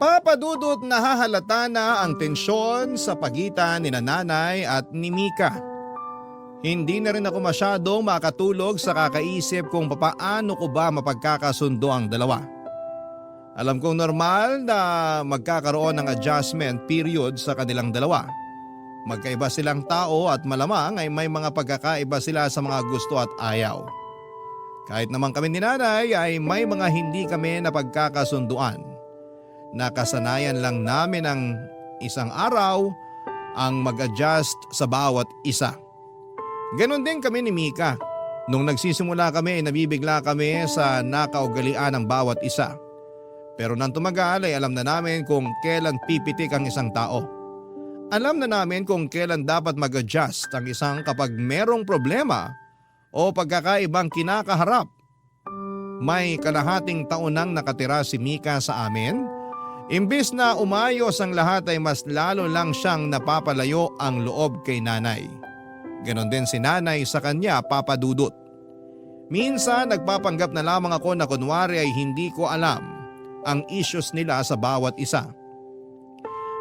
Papadudot, nahahalata na ang tensyon sa pagitan ni nanay at ni Mika. Hindi na rin ako masyadong makatulog sa kakaisip kung papaano ko ba mapagkakasundo ang dalawa. Alam kong normal na magkakaroon ng adjustment period sa kanilang dalawa. Magkaiba silang tao at malamang ay may mga pagkakaiba sila sa mga gusto at ayaw. Kahit naman kami ni nanay ay may mga hindi kami napagkakasunduan. Nakasanayan lang namin ang isang araw ang mag-adjust sa bawat isa. Ganon din kami ni Mika. Nung nagsisimula kami ay nabibigla kami sa nakaugalian ng bawat isa. Pero nang tumagal ay alam na namin kung kailan pipitik ang isang tao. Alam na namin kung kailan dapat mag-adjust ang isang kapag merong problema o pagkakaibang kinakaharap. May kalahating taon nang nakatira si Mika sa amin. Imbis na umayos ang lahat ay mas lalo lang siyang napapalayo ang loob kay nanay. Ganon din si nanay sa kanya, Papa Dudut. Minsan nagpapanggap na lamang ako na kunwari ay hindi ko alam ang issues nila sa bawat isa.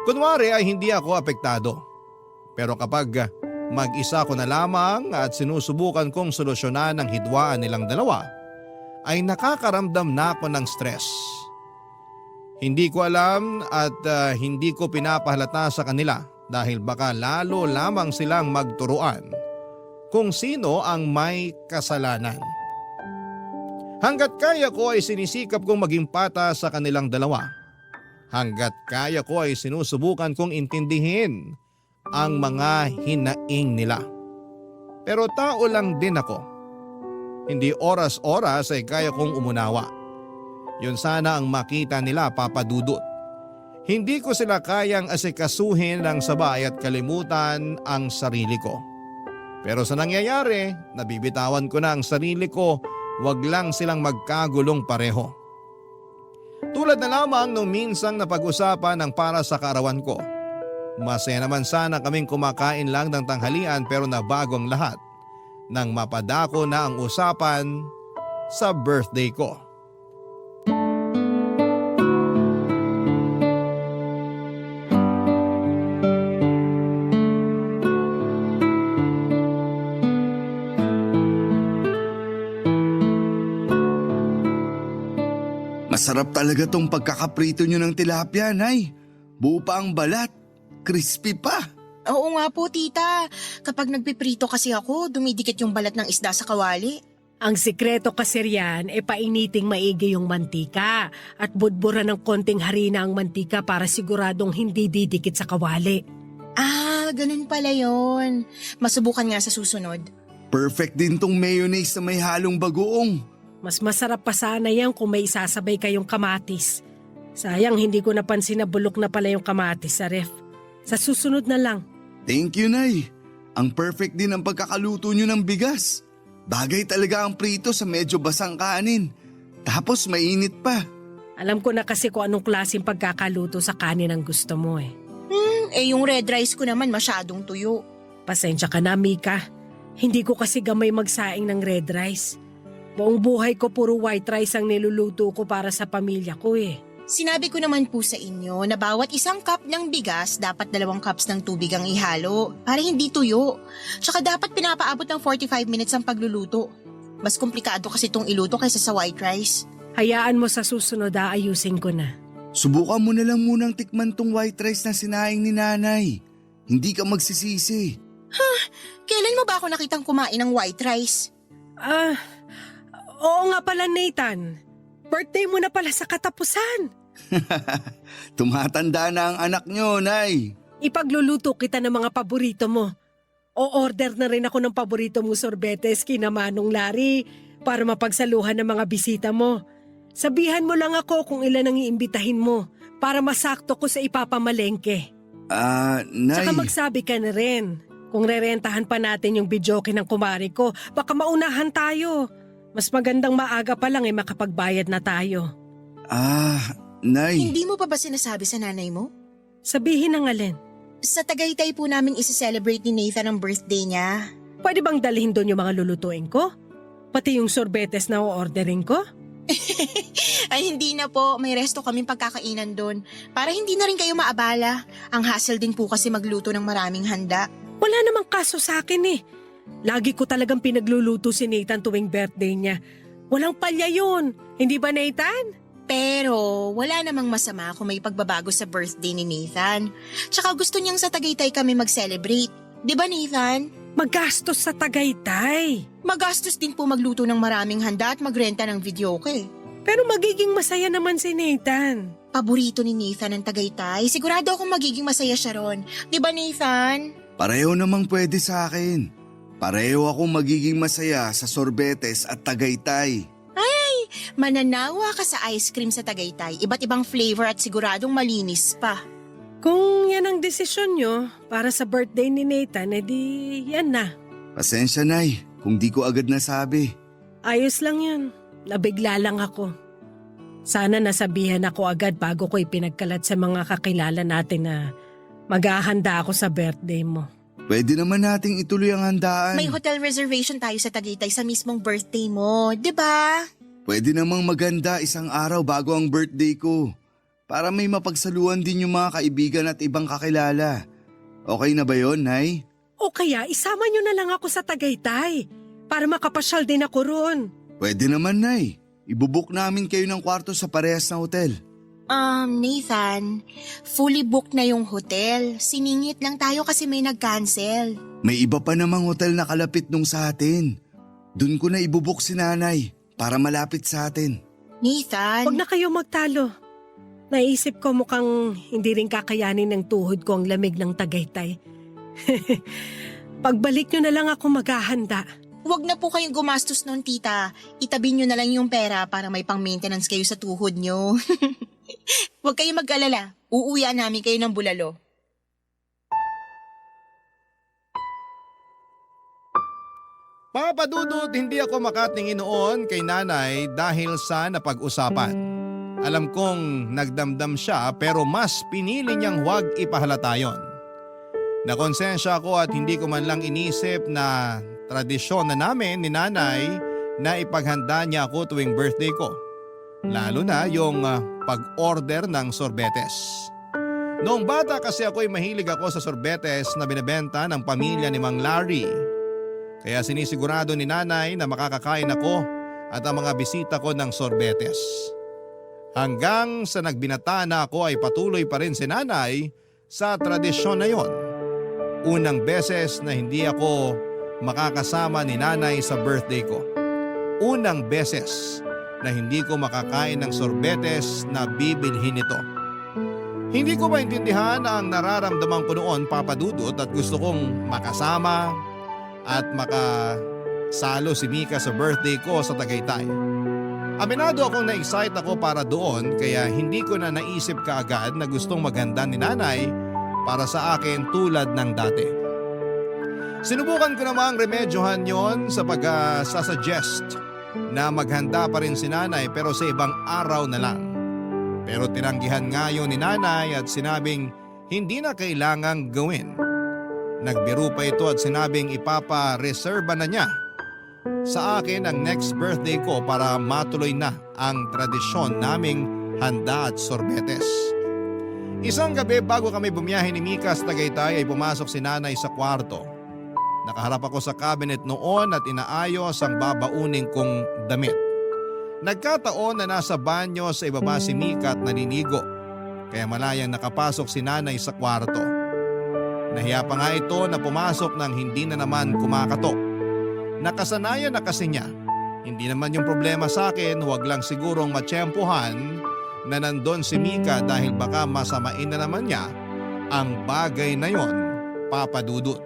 Kunwari ay hindi ako apektado. Pero kapag mag-isa ko na lamang at sinusubukan kong solusyonan ang hidwaan nilang dalawa, ay nakakaramdam na ako ng stress. Hindi ko alam at hindi ko pinapahalata sa kanila dahil baka lalo lamang silang magturuan kung sino ang may kasalanan. Hanggat kaya ko ay sinisikap kong maging pata sa kanilang dalawa. Hanggat kaya ko ay sinusubukan kong intindihin ang mga hinaing nila. Pero tao lang din ako. Hindi oras-oras ay kaya kong umunawa. Yun sana ang makita nila, Papa Dudut. Hindi ko sila kayang asikasuhin ng sabay at kalimutan ang sarili ko. Pero sa nangyayari, nabibitawan ko na ang sarili ko, wag lang silang magkagulong pareho. Tulad na lamang nung minsang napag-usapan ng para sa kaarawan ko. Masaya naman sana kaming kumakain lang ng tanghalian pero nabago ang lahat nang mapadako na ang usapan sa birthday ko. Masarap talaga tong pagkakaprito nyo ng tilapia, Nay. Buo pa ang balat. Crispy pa. Oo nga po, tita. Kapag nagpiprito kasi ako, dumidikit yung balat ng isda sa kawali. Ang sikreto kasi riyan e painiting maigi yung mantika at budburan ng konting harina ang mantika para siguradong hindi didikit sa kawali. Ah, ganun pala yon. Masubukan nga sa susunod. Perfect din tong mayonnaise na may halong bagoong. Mas masarap pa sana yan kung may isasabay kayong kamatis. Sayang hindi ko napansin na bulok na pala yung kamatis sa ref. Sa susunod na lang. Thank you, Nay. Ang perfect din ang pagkakaluto nyo ng bigas. Bagay talaga ang prito sa medyo basang kanin. Tapos mainit pa. Alam ko na kasi kung anong klaseng pagkakaluto sa kanin ang gusto mo eh. Yung red rice ko naman masyadong tuyo. Pasensya ka na, Mika. Hindi ko kasi gamay magsaing ng red rice. Buong buhay ko puro white rice ang niluluto ko para sa pamilya ko eh. Sinabi ko naman po sa inyo na bawat isang cup ng bigas dapat 2 cups ng tubig ang ihalo para hindi tuyo. Tsaka dapat pinapaabot ng 45 minutes ang pagluluto. Mas komplikado kasi itong iluto kaysa sa white rice. Hayaan mo sa susunod ayusin ko na. Subukan mo na lang munang tikman tong white rice na sinaing ni Nanay. Hindi ka magsisisi. Kailan mo ba ako nakitang kumain ng white rice? Oo nga pala, Nathan. Birthday mo na pala sa katapusan. Tumatanda na ang anak nyo, Nay. Ipagluluto kita ng mga paborito mo. O-order na rin ako ng paborito mo sorbetes kina Manong Larry para mapagsaluhan ng mga bisita mo. Sabihan mo lang ako kung ilan ang iimbitahin mo para masakto ko sa ipapamalengke. Nay. Saka magsabi ka na rin. Kung rerentahan pa natin yung videoke ng kumari ko, baka maunahan tayo. Mas magandang maaga pa lang makapagbayad na tayo. Nay. Hindi mo pa ba sinasabi sa nanay mo? Sabihin ng alin. Sa Tagaytay po namin isi-celebrate ni Nathan ang birthday niya. Pwede bang dalhin doon yung mga lulutuin ko? Pati yung sorbetes na o-ordering ko? Ay hindi na po, may resto kaming pagkakainan doon. Para hindi na rin kayo maabala. Ang hassle din po kasi magluto ng maraming handa. Wala namang kaso sa akin eh. Lagi ko talagang pinagluluto si Nathan tuwing birthday niya. Walang palya yun. Hindi ba, Nathan? Pero wala namang masama kung may pagbabago sa birthday ni Nathan. Tsaka gusto niyang sa Tagaytay kami mag-celebrate. Di ba, Nathan? Magastos sa Tagaytay. Magastos din po magluto ng maraming handa at magrenta ng videoke. Pero magiging masaya naman si Nathan. Paborito ni Nathan ang Tagaytay. Sigurado akong magiging masaya siya ron. Di ba, Nathan? Pareho namang pwede sa akin. Pareho akong magiging masaya sa sorbetes at Tagaytay. Mananawa ka sa ice cream sa Tagaytay. Iba't ibang flavor at siguradong malinis pa. Kung yan ang desisyon nyo para sa birthday ni Nathan, edi yan na. Pasensya, Nay, kung di ko agad nasabi. Ayos lang yun. Nabigla lang ako. Sana nasabihan ako agad bago ko ipinagkalat sa mga kakilala natin na maghahanda ako sa birthday mo. Pwede naman nating ituloy ang handaan. May hotel reservation tayo sa Tagaytay sa mismong birthday mo, di ba? Pwede namang maganda isang araw bago ang birthday ko. Para may mapagsaluhan din yung mga kaibigan at ibang kakilala. Okay na ba yon, Nay? O kaya isama nyo na lang ako sa Tagaytay para makapasyal din ako roon. Pwede naman, Nay. Ibubuk namin kayo ng kwarto sa parehas na hotel. Nathan, fully booked na yung hotel. Siningit lang tayo kasi may nag-cancel. May iba pa namang hotel na kalapit nung sa atin. Doon ko na ibubuk si Nanay para malapit sa atin. Nathan, Huwag na kayo magtalo. Naisip ko mukhang hindi rin kakayanin ng tuhod ko ang lamig ng Tagaytay. Pagbalik nyo na lang ako maghahanda. huwag na po kayong gumastos nun, tita. Itabi nyo na lang yung pera para may pang-maintenance kayo sa tuhod nyo. Huwag kayong mag-alala. Uuwian namin kayo ng bulalo. Papa Dudut, hindi ako makatingin noon kay nanay dahil sa napag-usapan. Alam kong nagdamdam siya pero mas pinili niyang huwag ipahalata yon. Nakonsensya ako at hindi ko man lang inisip na tradisyon na namin ni nanay na ipaghanda niya ako tuwing birthday ko. Lalo na yung pag-order ng sorbetes. Noong bata kasi ako'y mahilig ako sa sorbetes na binebenta ng pamilya ni Mang Larry. Kaya sinisigurado ni nanay na makakakain ako at ang mga bisita ko ng sorbetes. Hanggang sa nagbinata na ako ay patuloy pa rin si nanay sa tradisyon na yon. Unang beses na hindi ako makakasama ni nanay sa birthday ko. Unang beses na hindi ko makakain ng sorbetes na bibilhin nito. Hindi ko maintindihan ang nararamdaman ko noon, Papa Dudut, at gusto kong makasama at makasalo si Mika sa birthday ko sa Tagaytay. Aminado akong na-excite ako para doon kaya hindi ko na naisip kaagad na gustong maghanda ni nanay para sa akin tulad ng dati. Sinubukan ko namang remedyohan yon sa pag-suggest na maghanda pa rin si nanay pero sa ibang araw na lang. Pero tinanggihan nga yun ni nanay at sinabing hindi na kailangang gawin. Nagbiro pa ito at sinabing ipapa-reserva na niya sa akin ang next birthday ko para matuloy na ang tradisyon naming handa at sorbetes. Isang gabi bago kami bumiyahe ni Mika sa Tagaytay ay pumasok si nanay sa kwarto. Nakaharap ako sa cabinet noon at inaayos ang babauning kong damit. Nagkataon na nasa banyo sa ibaba si Mika at naninigo. Kaya malayang nakapasok si nanay sa kwarto. Nahiya pa nga ito na pumasok nang hindi na naman kumakatok. Nakasanayan na kasi niya. Hindi naman yung problema sa akin, huwag lang sigurong matsyempohan na nandun si Mika dahil baka masamain na naman niya ang bagay na yon, Papa Dudut.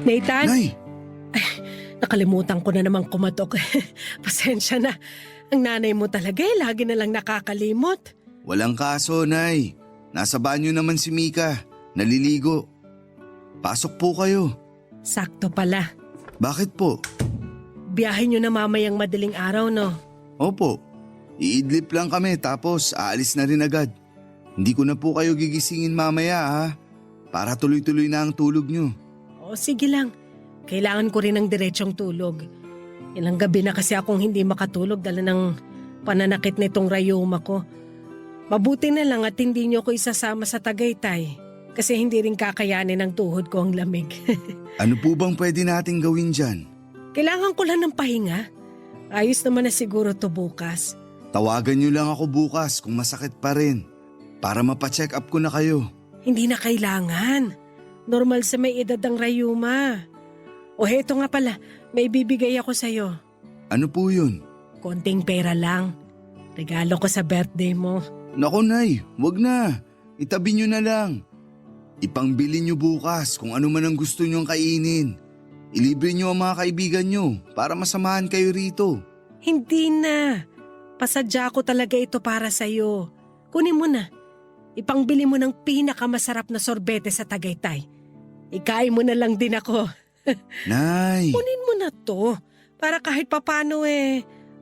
Nathan? Nay! Nakalimutan ko na namang kumatok. Pasensya na. Ang nanay mo talaga lagi na lang nakakalimot. Walang kaso, Nay. Nasa banyo naman si Mika. Naliligo. Pasok po kayo. Sakto pala. Bakit po? Biyahe nyo na mamayang madaling araw, no? Opo. Iidlip lang kami tapos aalis na rin agad. Hindi ko na po kayo gigisingin mamaya ha. Para tuloy-tuloy na ang tulog nyo. O sige lang. Kailangan ko rin ng diretsong tulog. Ilang gabi na kasi akong hindi makatulog dala ng pananakit nitong rayuma ko. Mabuti na lang at hindi niyo ko isasama sa Tagaytay kasi hindi rin kakayanin ng tuhod ko ang lamig. Ano po bang pwede nating gawin dyan? Kailangan ko lang ng pahinga. Ayos naman na siguro to bukas. Tawagan niyo lang ako bukas kung masakit pa rin para mapacheck up ko na kayo. Hindi na kailangan. Normal sa may edad ang rayuma. O heto nga pala, may bibigay ako sa'yo. Ano po yun? Konting pera lang. Regalo ko sa birthday mo. Naku Nay, wag na. Itabi niyo na lang. Ipangbili niyo bukas kung ano man ang gusto niyong kainin. Ilibre niyo ang mga kaibigan niyo para masamahan kayo rito. Hindi na. Pasadya ko talaga ito para sa'yo. Kunin mo na. Ipangbili mo ng pinakamasarap na sorbete sa Tagaytay. Ikain mo na lang din ako. Nay! Kunin mo na to. Para kahit papano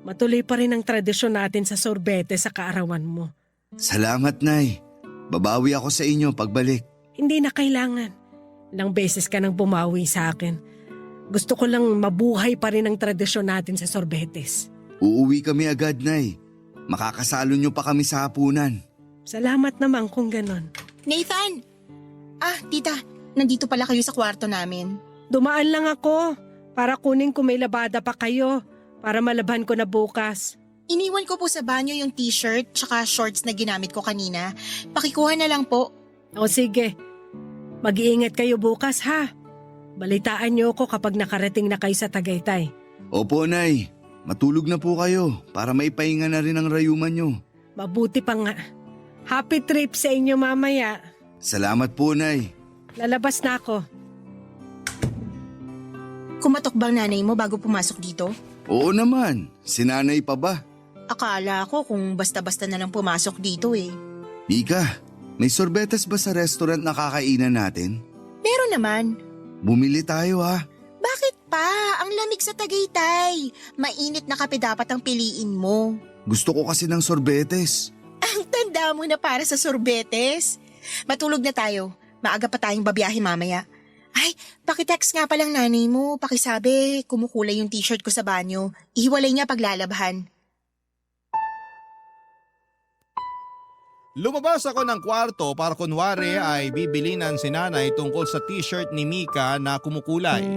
matuloy pa rin ang tradisyon natin sa sorbete sa kaarawan mo. Salamat Nay. Babawi ako sa inyo pagbalik. Hindi na kailangan. Ilang beses ka nang bumawi sa akin. Gusto ko lang mabuhay pa rin ang tradisyon natin sa sorbetes. Uuwi kami agad Nay. Makakasalo niyo pa kami sa hapunan. Salamat naman kung ganon. Nathan! Tita, nandito pala kayo sa kwarto namin. Dumaan lang ako para kunin kung may labada pa kayo para malaban ko na bukas. Iniwan ko po sa banyo yung t-shirt tsaka shorts na ginamit ko kanina. Pakikuha na lang po. O sige, mag-iingat kayo bukas ha. Balitaan niyo ako kapag nakarating na kayo sa Tagaytay. Opo Nay, matulog na po kayo para maipahinga na rin ang rayuman niyo. Mabuti pa nga. Happy trip sa inyo mamaya. Salamat po Nay. Lalabas na ako. Kumatok bang nanay mo bago pumasok dito? Oo naman, sinanay pa ba? Akala ko kung basta-basta na lang pumasok dito Mika, may sorbetes ba sa restaurant na kakainan natin? Meron naman. Bumili tayo ha. Bakit pa? Ang lamig sa Tagaytay. Mainit na kape dapat ang piliin mo. Gusto ko kasi ng sorbetes. Ang tanda mo na para sa sorbetes. Matulog na tayo. Maaga pa tayong babiyahe mamaya. Ay, pakitext nga palang nanay mo. Pakisabi, kumukulay yung t-shirt ko sa banyo. Ihiwalay niya paglalabhan. Lumabas ako ng kwarto para kunwari ay bibilinan si nanay tungkol sa t-shirt ni Mika na kumukulay.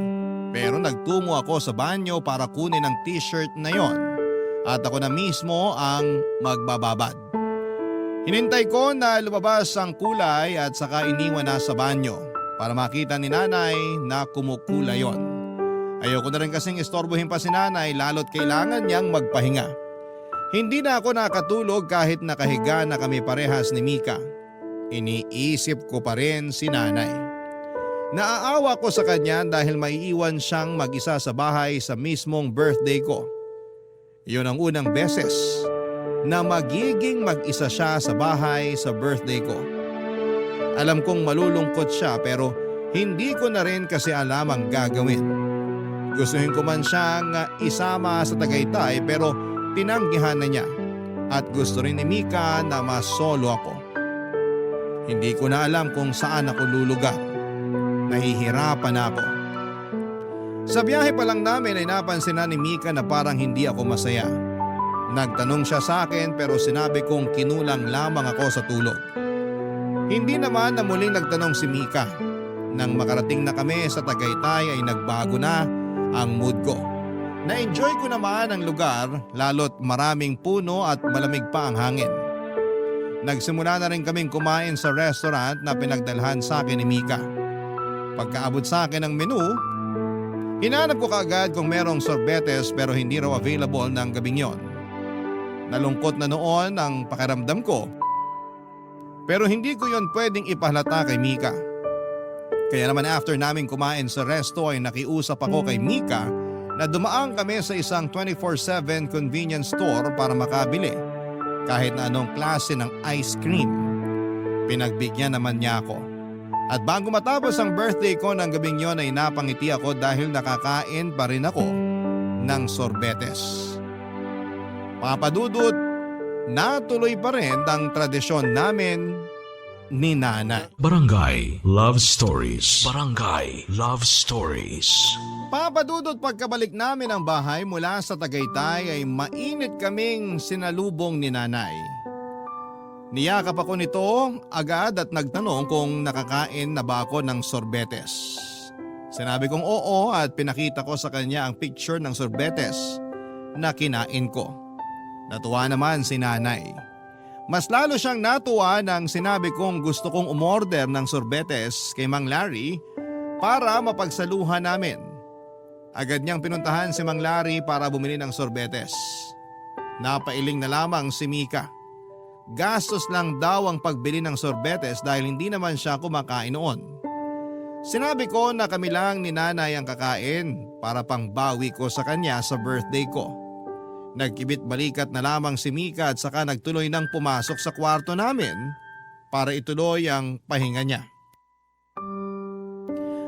Pero nagtungo ako sa banyo para kunin ang t-shirt na yon at ako na mismo ang magbababad. Hinintay ko na lumabas ang kulay at saka iniwan na sa banyo para makita ni nanay na kumukulay yon. Ayoko na rin kasing istorbohin pa si nanay lalo't kailangan niyang magpahinga. Hindi na ako nakatulog kahit nakahiga na kami parehas ni Mika. Iniisip ko pa rin si nanay. Naaawa ko sa kanya dahil maiiwan siyang mag-isa sa bahay sa mismong birthday ko. Yun ang unang beses na magiging mag-isa siya sa bahay sa birthday ko. Alam kong malulungkot siya pero hindi ko na rin kasi alam ang gagawin. Gustuhin ko man siyang isama sa Tagaytay pero tinanggihan na niya at gusto rin ni Mika na masolo ako. Hindi ko na alam kung saan ako lulugar. Nahihirapan ako. Sa biyahe pa lang namin ay napansin na ni Mika na parang hindi ako masaya. Nagtanong siya sa akin pero sinabi kong kinulang lamang ako sa tulog. Hindi naman na muling nagtanong si Mika. Nang makarating na kami sa Tagaytay ay nagbago na ang mood ko. Na-enjoy ko naman ang lugar lalo't maraming puno at malamig pa ang hangin. Nagsimula na rin kaming kumain sa restaurant na pinagdalhan sa akin ni Mika. Pagkaabot sa akin ng menu, hinanap ko kaagad kung merong sorbetes pero hindi raw available ng gabing yon. Nalungkot na noon ang pakiramdam ko pero hindi ko yon pwedeng ipahalata kay Mika. Kaya naman after namin kumain sa resto ay nakiusap ako kay Mika na dumaan kami sa isang 24/7 convenience store para makabili kahit na anong klase ng ice cream. Pinagbigyan naman niya ako. At bago matapos ang birthday ko ng gabing yon ay napangiti ako dahil nakakain pa rin ako ng sorbetes. Papadudot, natuloy pa rin ang tradisyon namin ni Nana. Barangay Love Stories. Barangay Love Stories. Papadudot pagkabalik namin ng bahay mula sa Tagaytay ay mainit kaming sinalubong ni nanay. Niyakap ako nito agad at nagtanong kung nakakain na ba ako ng sorbetes. Sinabi kong oo at pinakita ko sa kanya ang picture ng sorbetes na kinain ko. Natuwa naman si nanay. Mas lalo siyang natuwa nang sinabi kong gusto kong umorder ng sorbetes kay Mang Larry para mapagsaluhan namin. Agad niyang pinuntahan si Mang Larry para bumili ng sorbetes. Napailing na lamang si Mika. Gastos lang daw ang pagbili ng sorbetes dahil hindi naman siya kumakain noon. Sinabi ko na kami lang ni nanay ang kakain para pangbawi ko sa kanya sa birthday ko. Nagkibit balikat na lamang si Mika at saka nagtuloy nang pumasok sa kwarto namin para ituloy ang pahinga niya.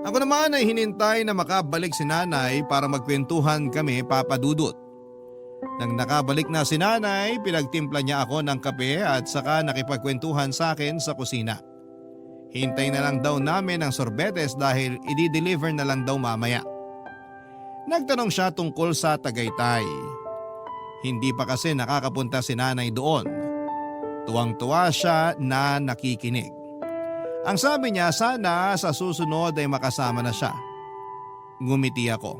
Ako naman ay hinintay na makabalik si nanay para magkwentuhan kami, Papa Dudut. Nang nakabalik na si nanay, pinagtimpla niya ako ng kape at saka nakipagkwentuhan sa akin sa kusina. Hintay na lang daw namin ang sorbetes dahil i-deliver na lang daw mamaya. Nagtanong siya tungkol sa Tagaytay. Hindi pa kasi nakakapunta si nanay doon. Tuwang-tuwa siya na nakikinig. Ang sabi niya sana sa susunod ay makasama na siya. Ngumiti ako.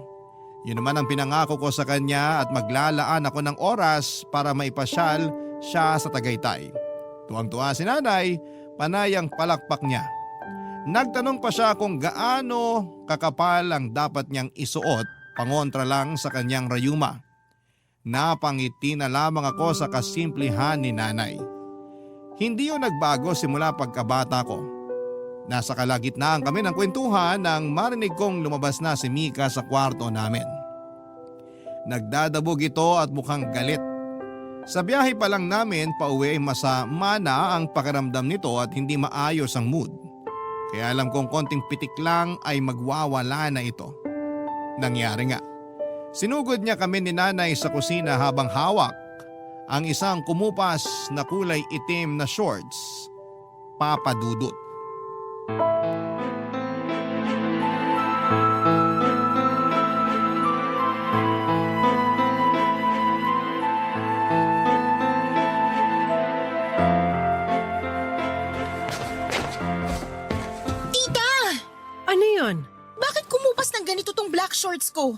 Yun naman ang pinangako ko sa kanya at maglalaan ako ng oras para maipasyal siya sa Tagaytay. Tuwang-tuwa si nanay, panayang palakpak niya. Nagtanong pa siya kung gaano kakapal ang dapat niyang isuot pangontra lang sa kanyang rayuma. Napangiti na lamang ako sa kasimplihan ni nanay. Hindi yun nagbago simula pagkabata ko. Nasa kalagitnaan kami ng kwentuhan nang marinig kong lumabas na si Mika sa kwarto namin. Nagdadabog ito at mukhang galit. Sa biyahe pa lang namin pauwi masamana ang pakiramdam nito at hindi maayos ang mood. Kaya alam kong konting pitik lang ay magwawala na ito. Nangyari nga. Sinugod niya kami ni nanay sa kusina habang hawak ang isang kumupas na kulay itim na shorts. Papa Dudut. Ano yun? Bakit kumupas ng ganito tong black shorts ko?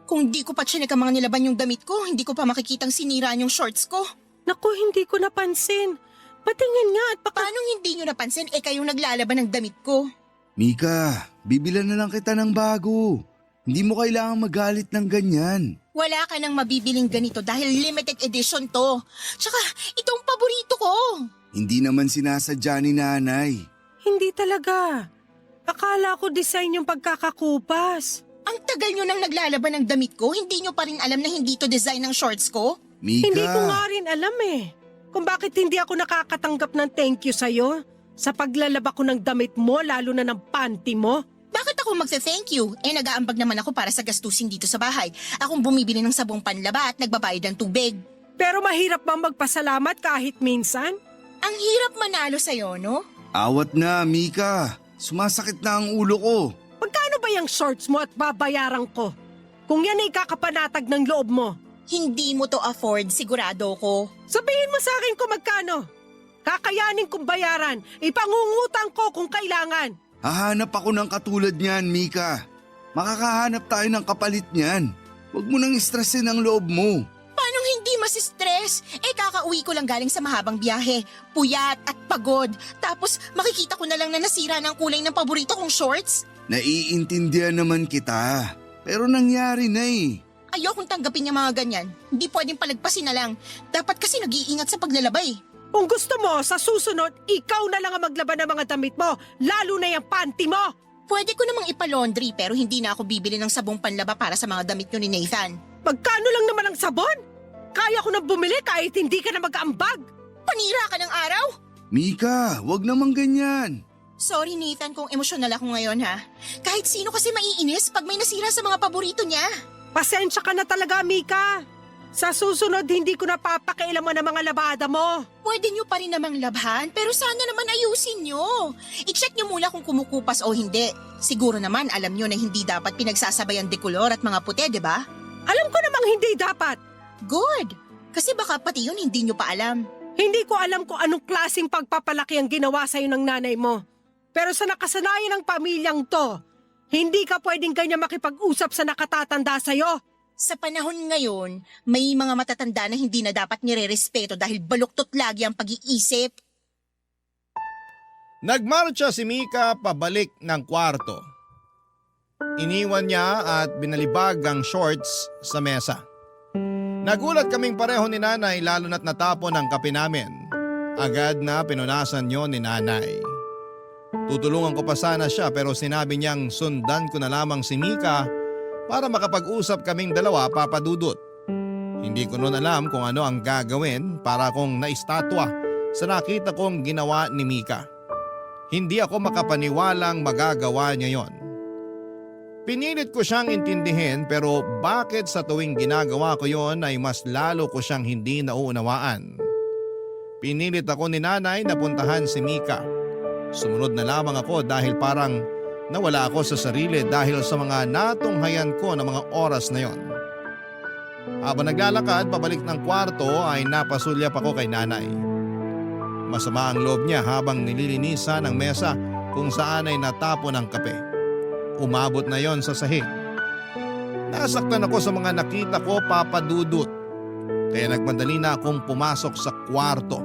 Kung di ko pa chinek ang mga nilaban yung damit ko, hindi ko pa makikitang sinira yung shorts ko. Naku, hindi ko napansin. Patingin nga at Paano hindi nyo napansin kayong naglalaban ng damit ko? Mika, bibilan na lang kita ng bago. Hindi mo kailangang magalit ng ganyan. Wala ka nang mabibiling ganito dahil limited edition to. Tsaka, itong paborito ko. Hindi naman sinasadya ni nanay. Hindi talaga. Akala ko design yung pagkakakupas. Ang tagal nyo nang naglalaban ng damit ko, hindi nyo pa rin alam na hindi to design ng shorts ko? Mika. Hindi ko nga rin alam kung bakit hindi ako nakakatanggap ng thank you sa'yo sa paglalaba ko ng damit mo, lalo na ng panty mo. Bakit ako magte-thank you? Nag-aambag naman ako para sa gastusin dito sa bahay. Akong bumibili ng sabong panlaba at nagbabayad ng tubig. Pero mahirap bang magpasalamat kahit minsan? Ang hirap manalo sa'yo, no? Awat na, Mika. Sumasakit na ang ulo ko. Magkano ba yung shorts mo at babayaran ko? Kung yan ay kakapanatag ng loob mo. Hindi mo to afford, sigurado ko. Sabihin mo sa akin kung magkano. Kakayanin kong bayaran. Ipangungutang ko kung kailangan. Hahanap ako ng katulad niyan, Mika. Makakahanap tayo ng kapalit niyan. Huwag mo nang stressin ang loob mo. Paano hindi masistress? Kakauwi ko lang galing sa mahabang biyahe. Puyat at pagod. Tapos makikita ko na lang na nasira ng kulay ng paborito kong shorts. Naiintindihan naman kita. Pero nangyari na Ayokong tanggapin yung mga ganyan. Hindi pwedeng palagpasin na lang. Dapat kasi nag-iingat sa paglalabay. Kung gusto mo, sa susunod, ikaw na lang ang maglaban ng mga damit mo, lalo na yung panty mo. Pwede ko namang ipalaundry pero hindi na ako bibili ng sabong panlaba para sa mga damit nyo ni Nathan. Magkano lang naman ang sabon? Kaya ko nang bumili kahit hindi ka na mag-aambag. Panira ka ng araw? Mika, wag namang ganyan. Sorry Nathan kung emosyonal ako ngayon ha. Kahit sino kasi maiinis pag may nasira sa mga paborito niya. Pasensya ka na talaga, Mika. Sa susunod, hindi ko napapakialaman ang mga labada mo. Pwede nyo pa rin namang labhan, pero sana naman ayusin nyo. I-check nyo muna kung kumukupas o hindi. Siguro naman alam nyo na hindi dapat pinagsasabay ang dekolor at mga puti, di ba? Alam ko namang hindi dapat. Good! Kasi baka pati yun hindi nyo pa alam. Hindi ko alam kung anong klaseng pagpapalaki ang ginawa sa'yo ng nanay mo. Pero sa nakasanayan ng pamilyang to, hindi ka pwedeng ganyan makipag-usap sa nakatatanda sa'yo. Sa panahon ngayon, may mga matatanda na hindi na dapat nire-respeto dahil baluktot lagi ang pag-iisip. Nagmarcha si Mika pabalik ng kwarto. Iniwan niya at binalibag ang shorts sa mesa. Nagulat kaming pareho ni nanay lalo na't natapon ang kape namin. Agad na pinunasan yon ni nanay. Tutulungan ko pa sana siya pero sinabi niyang sundan ko na lamang si Mika para makapag-usap kaming dalawa, Papa Dudut. Hindi ko noon alam kung ano ang gagawin para akong naistatwa sa nakita kong ginawa ni Mika. Hindi ako makapaniwalang magagawa niya yon. Pinilit ko siyang intindihin pero bakit sa tuwing ginagawa ko yon ay mas lalo ko siyang hindi nauunawaan. Pinilit ako ni nanay na puntahan si Mika. Sumunod na lamang ako dahil parang nawala ako sa sarili dahil sa mga natunghayan ko ng mga oras na yon. Habang naglalakad pabalik ng kwarto ay napasulyap ako kay nanay. Masama ang loob niya habang nililinisan ang mesa kung saan ay natapon ang kape. Umabot na yon sa sahig. Nasaktan ako sa mga nakita ko, Papa Dudut. Kaya nagmadali na akong pumasok sa kwarto.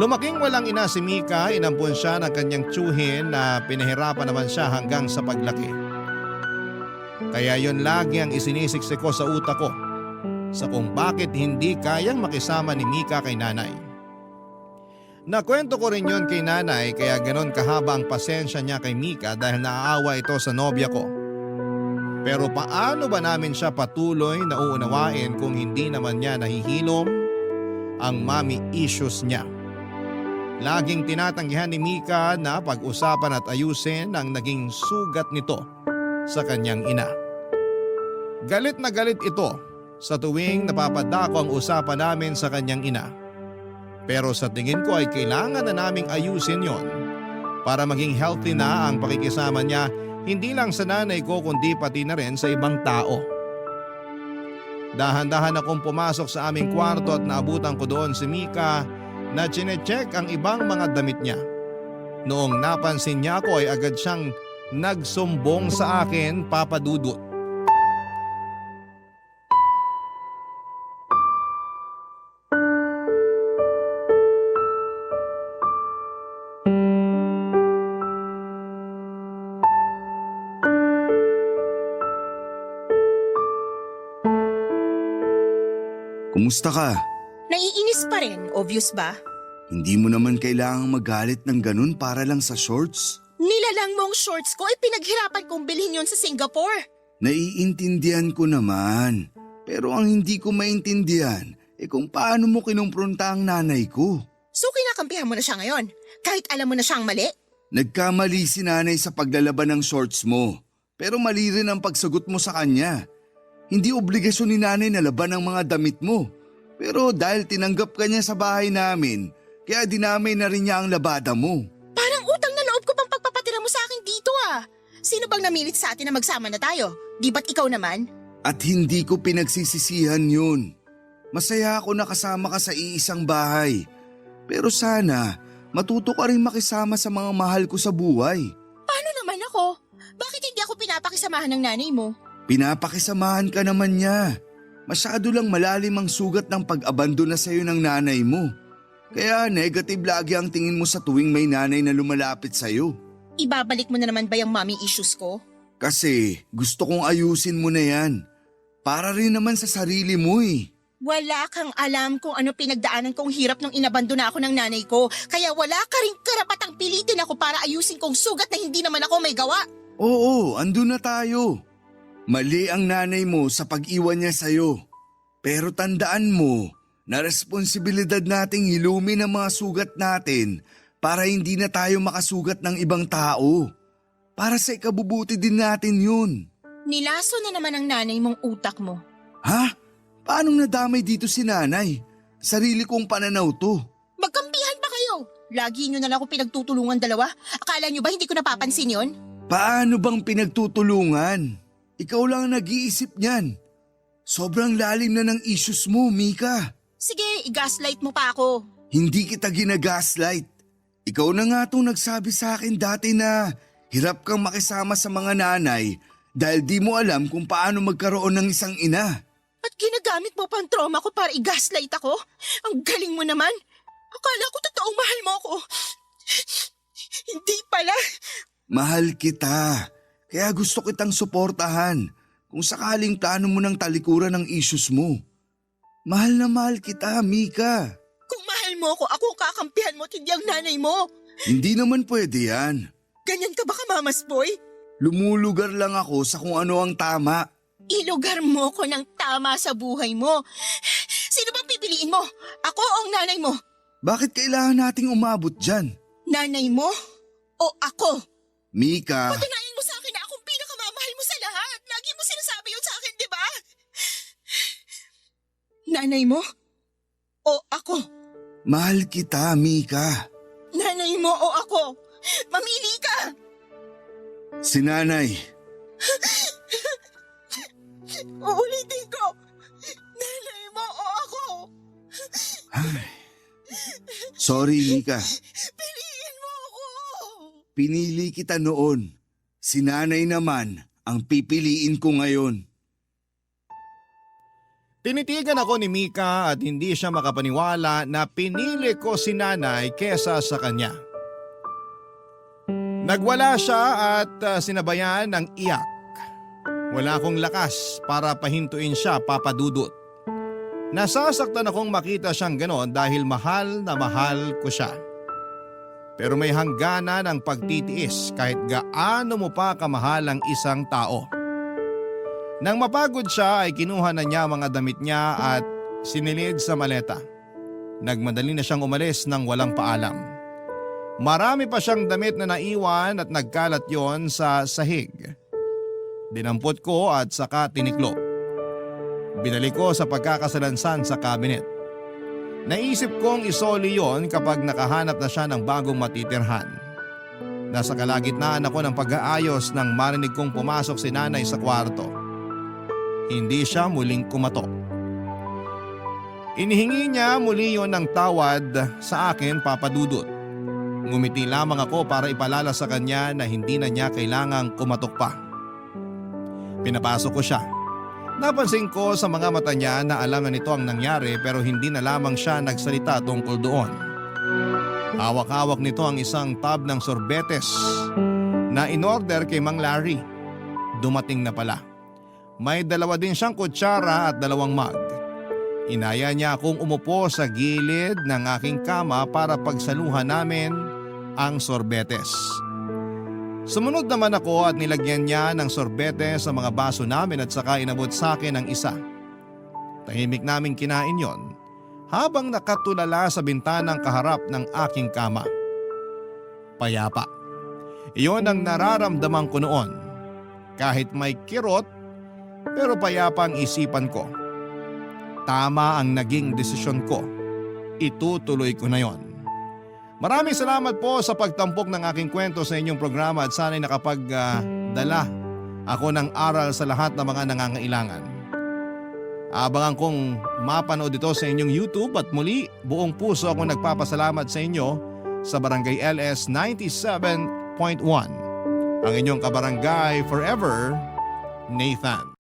Lumaking walang ina si Mika, inampun siya ng kanyang tsuhin na pinahirapan naman siya hanggang sa paglaki. Kaya yon lagi ang isinisiksik ko sa utak ko sa kung bakit hindi kayang makisama ni Mika kay nanay. Nakwento ko rin yon kay nanay kaya ganon kahaba ang pasensya niya kay Mika dahil naaawa ito sa nobya ko. Pero paano ba namin siya patuloy na uunawain kung hindi naman niya nahihilom ang mommy issues niya? Laging tinatanggihan ni Mika na pag-usapan at ayusin ang naging sugat nito sa kanyang ina. Galit na galit ito sa tuwing napapadako ang usapan namin sa kanyang ina. Pero sa tingin ko ay kailangan na naming ayusin yon para maging healthy na ang pakikisama niya hindi lang sa nanay ko kundi pati na rin sa ibang tao. Dahan-dahan akong pumasok sa aming kwarto at naabutan ko doon si Mika na chinecheck ang ibang mga damit niya. Noong napansin niya ako ay agad siyang nagsumbong sa akin, Papa Dudut. Kumusta ka? Naiinis pa rin, obvious ba? Hindi mo naman kailangang magalit ng ganun para lang sa shorts. Nilalang mong shorts ko ay pinaghirapan kong bilhin yon sa Singapore. Naiintindihan ko naman. Pero ang hindi ko maintindihan kung paano mo kinumpronta ang nanay ko. So kinakampihan mo na siya ngayon, kahit alam mo na siyang mali? Nagkamali si nanay sa paglalaban ng shorts mo. Pero mali rin ang pagsagot mo sa kanya. Hindi obligasyon ni nanay na laban ang mga damit mo. Pero dahil tinanggap ka niya sa bahay namin, kaya dinamay na rin niya ang labada mo. Parang utang na loob ko pang pagpapatira mo sa akin dito ah. Sino bang namilit sa atin na magsama na tayo? Di ba't ikaw naman? At hindi ko pinagsisisihan yun. Masaya ako na kasama ka sa iisang bahay. Pero sana, matuto ka rin makisama sa mga mahal ko sa buhay. Paano naman ako? Bakit hindi ako pinapakisamahan ng nanay mo? Pinapakisamahan ka naman niya. Masyado lang malalim ang sugat ng pag-abandona sa'yo ng nanay mo. Kaya negative lagi ang tingin mo sa tuwing may nanay na lumalapit sa'yo. Ibabalik mo na naman ba yung mommy issues ko? Kasi gusto kong ayusin mo na yan. Para rin naman sa sarili mo eh. Wala kang alam kung ano pinagdaanan kong hirap nung inabandona ako ng nanay ko. Kaya wala ka rin karapatang pilitin ako para ayusin kong sugat na hindi naman ako may gawa. Oo, andun na tayo. Mali ang nanay mo sa pag-iwan niya sa'yo. Pero tandaan mo na responsibilidad nating hilumin ang mga sugat natin para hindi na tayo makasugat ng ibang tao. Para sa ikabubuti din natin yun. Nilaso na naman ang nanay mong utak mo. Ha? Paanong nadamay dito si nanay? Sarili kong pananaw to. Magkampihan pa kayo. Lagi nyo na lang ako pinagtutulungan dalawa. Akala nyo ba hindi ko napapansin yon? Paano bang pinagtutulungan? Ikaw lang ang nag-iisip niyan. Sobrang lalim na ng issues mo, Mika. Sige, i-gaslight mo pa ako. Hindi kita ginagaslight. Ikaw na nga itong nagsabi sa akin dati na hirap kang makisama sa mga nanay dahil di mo alam kung paano magkaroon ng isang ina. At ginagamit mo pa ang trauma ko para i-gaslight ako? Ang galing mo naman. Akala ko totoong mahal mo ako. Hindi pala. Mahal kita. Kaya gusto kitang suportahan kung sakaling plano mo ng talikuran ng issues mo. Mahal na mahal kita, Mika. Kung mahal mo ako kakampihan mo at hindi ang nanay mo. Hindi naman pwede yan. Ganyan ka ba kamamas boy? Lumulugar lang ako sa kung ano ang tama. Ilugar mo ko ng tama sa buhay mo. Sino bang pipiliin mo? Ako o ang nanay mo? Bakit kailangan nating umabot dyan? Nanay mo o ako? Mika, Patunayan mo sa akin na akong pinakamamahal mo sa lahat. Lagi mo sinasabi yun sa akin, di ba? Nanay mo o ako? mahal kita, Mika. Nanay mo o ako? Mamili ka! Si nanay. Uulitin ko. Nanay mo o ako? Sorry, Mika. Piliin mo ako! Pinili kita noon. Si nanay naman ang pipiliin ko ngayon. Tinitigan ako ni Mika at hindi siya makapaniwala na pinili ko si nanay kesa sa kanya. Nagwala siya at sinabayan ng iyak. Wala akong lakas para pahintuin siya, Papa Dudut. Nasasaktan akong makita siyang ganon dahil mahal na mahal ko siya. Pero may hangganan ang pagtitiis kahit gaano mo pa kamahal ang isang tao. Nang mapagod siya ay kinuha na niya mga damit niya at sinilid sa maleta. Nagmadali na siyang umalis nang walang paalam. Marami pa siyang damit na naiwan at nagkalat yon sa sahig. Dinampot ko at saka tiniklop. Binalik ko sa pagkakasalansan sa kabinet. Naisip kong isoli yon kapag nakahanap na siya ng bagong matitirhan. Nasa kalagitnaan ako ng pag-aayos nang marinig kong pumasok si nanay sa kwarto. Hindi siya muling kumatok. Inihingi niya muli yon ng tawad sa akin, Papa Dudut. Ngumiti lamang ako para ipalala sa kanya na hindi na niya kailangang kumatok pa. Pinapasok ko siya. Napansin ko sa mga mata niya na alam na nito ang nangyari pero hindi na lamang siya nagsalita tungkol doon. Hawak-hawak nito ang isang tub ng sorbetes na in-order kay Mang Larry. Dumating na pala. May dalawa din siyang kutsara at 2 mug. Inaya niya akong umupo sa gilid ng aking kama para pagsaluhan namin ang sorbetes. Sumunod naman ako at nilagyan niya ng sorbete sa mga baso namin at saka inabot sa akin ang isa. Tahimik naming kinain yon habang nakatulala sa bintanang kaharap ng aking kama. Payapa. Iyon ang nararamdaman ko noon. Kahit may kirot, pero payapa ang isipan ko. Tama ang naging desisyon ko. Itutuloy ko na yon. Maraming salamat po sa pagtampok ng aking kwento sa inyong programa at sana'y nakapagdala ako ng aral sa lahat ng mga nangangailangan. Abangan kong mapanood ito sa inyong YouTube at muli buong puso akong nagpapasalamat sa inyo sa Barangay LS 97.1. Ang inyong kabarangay forever, Nathan.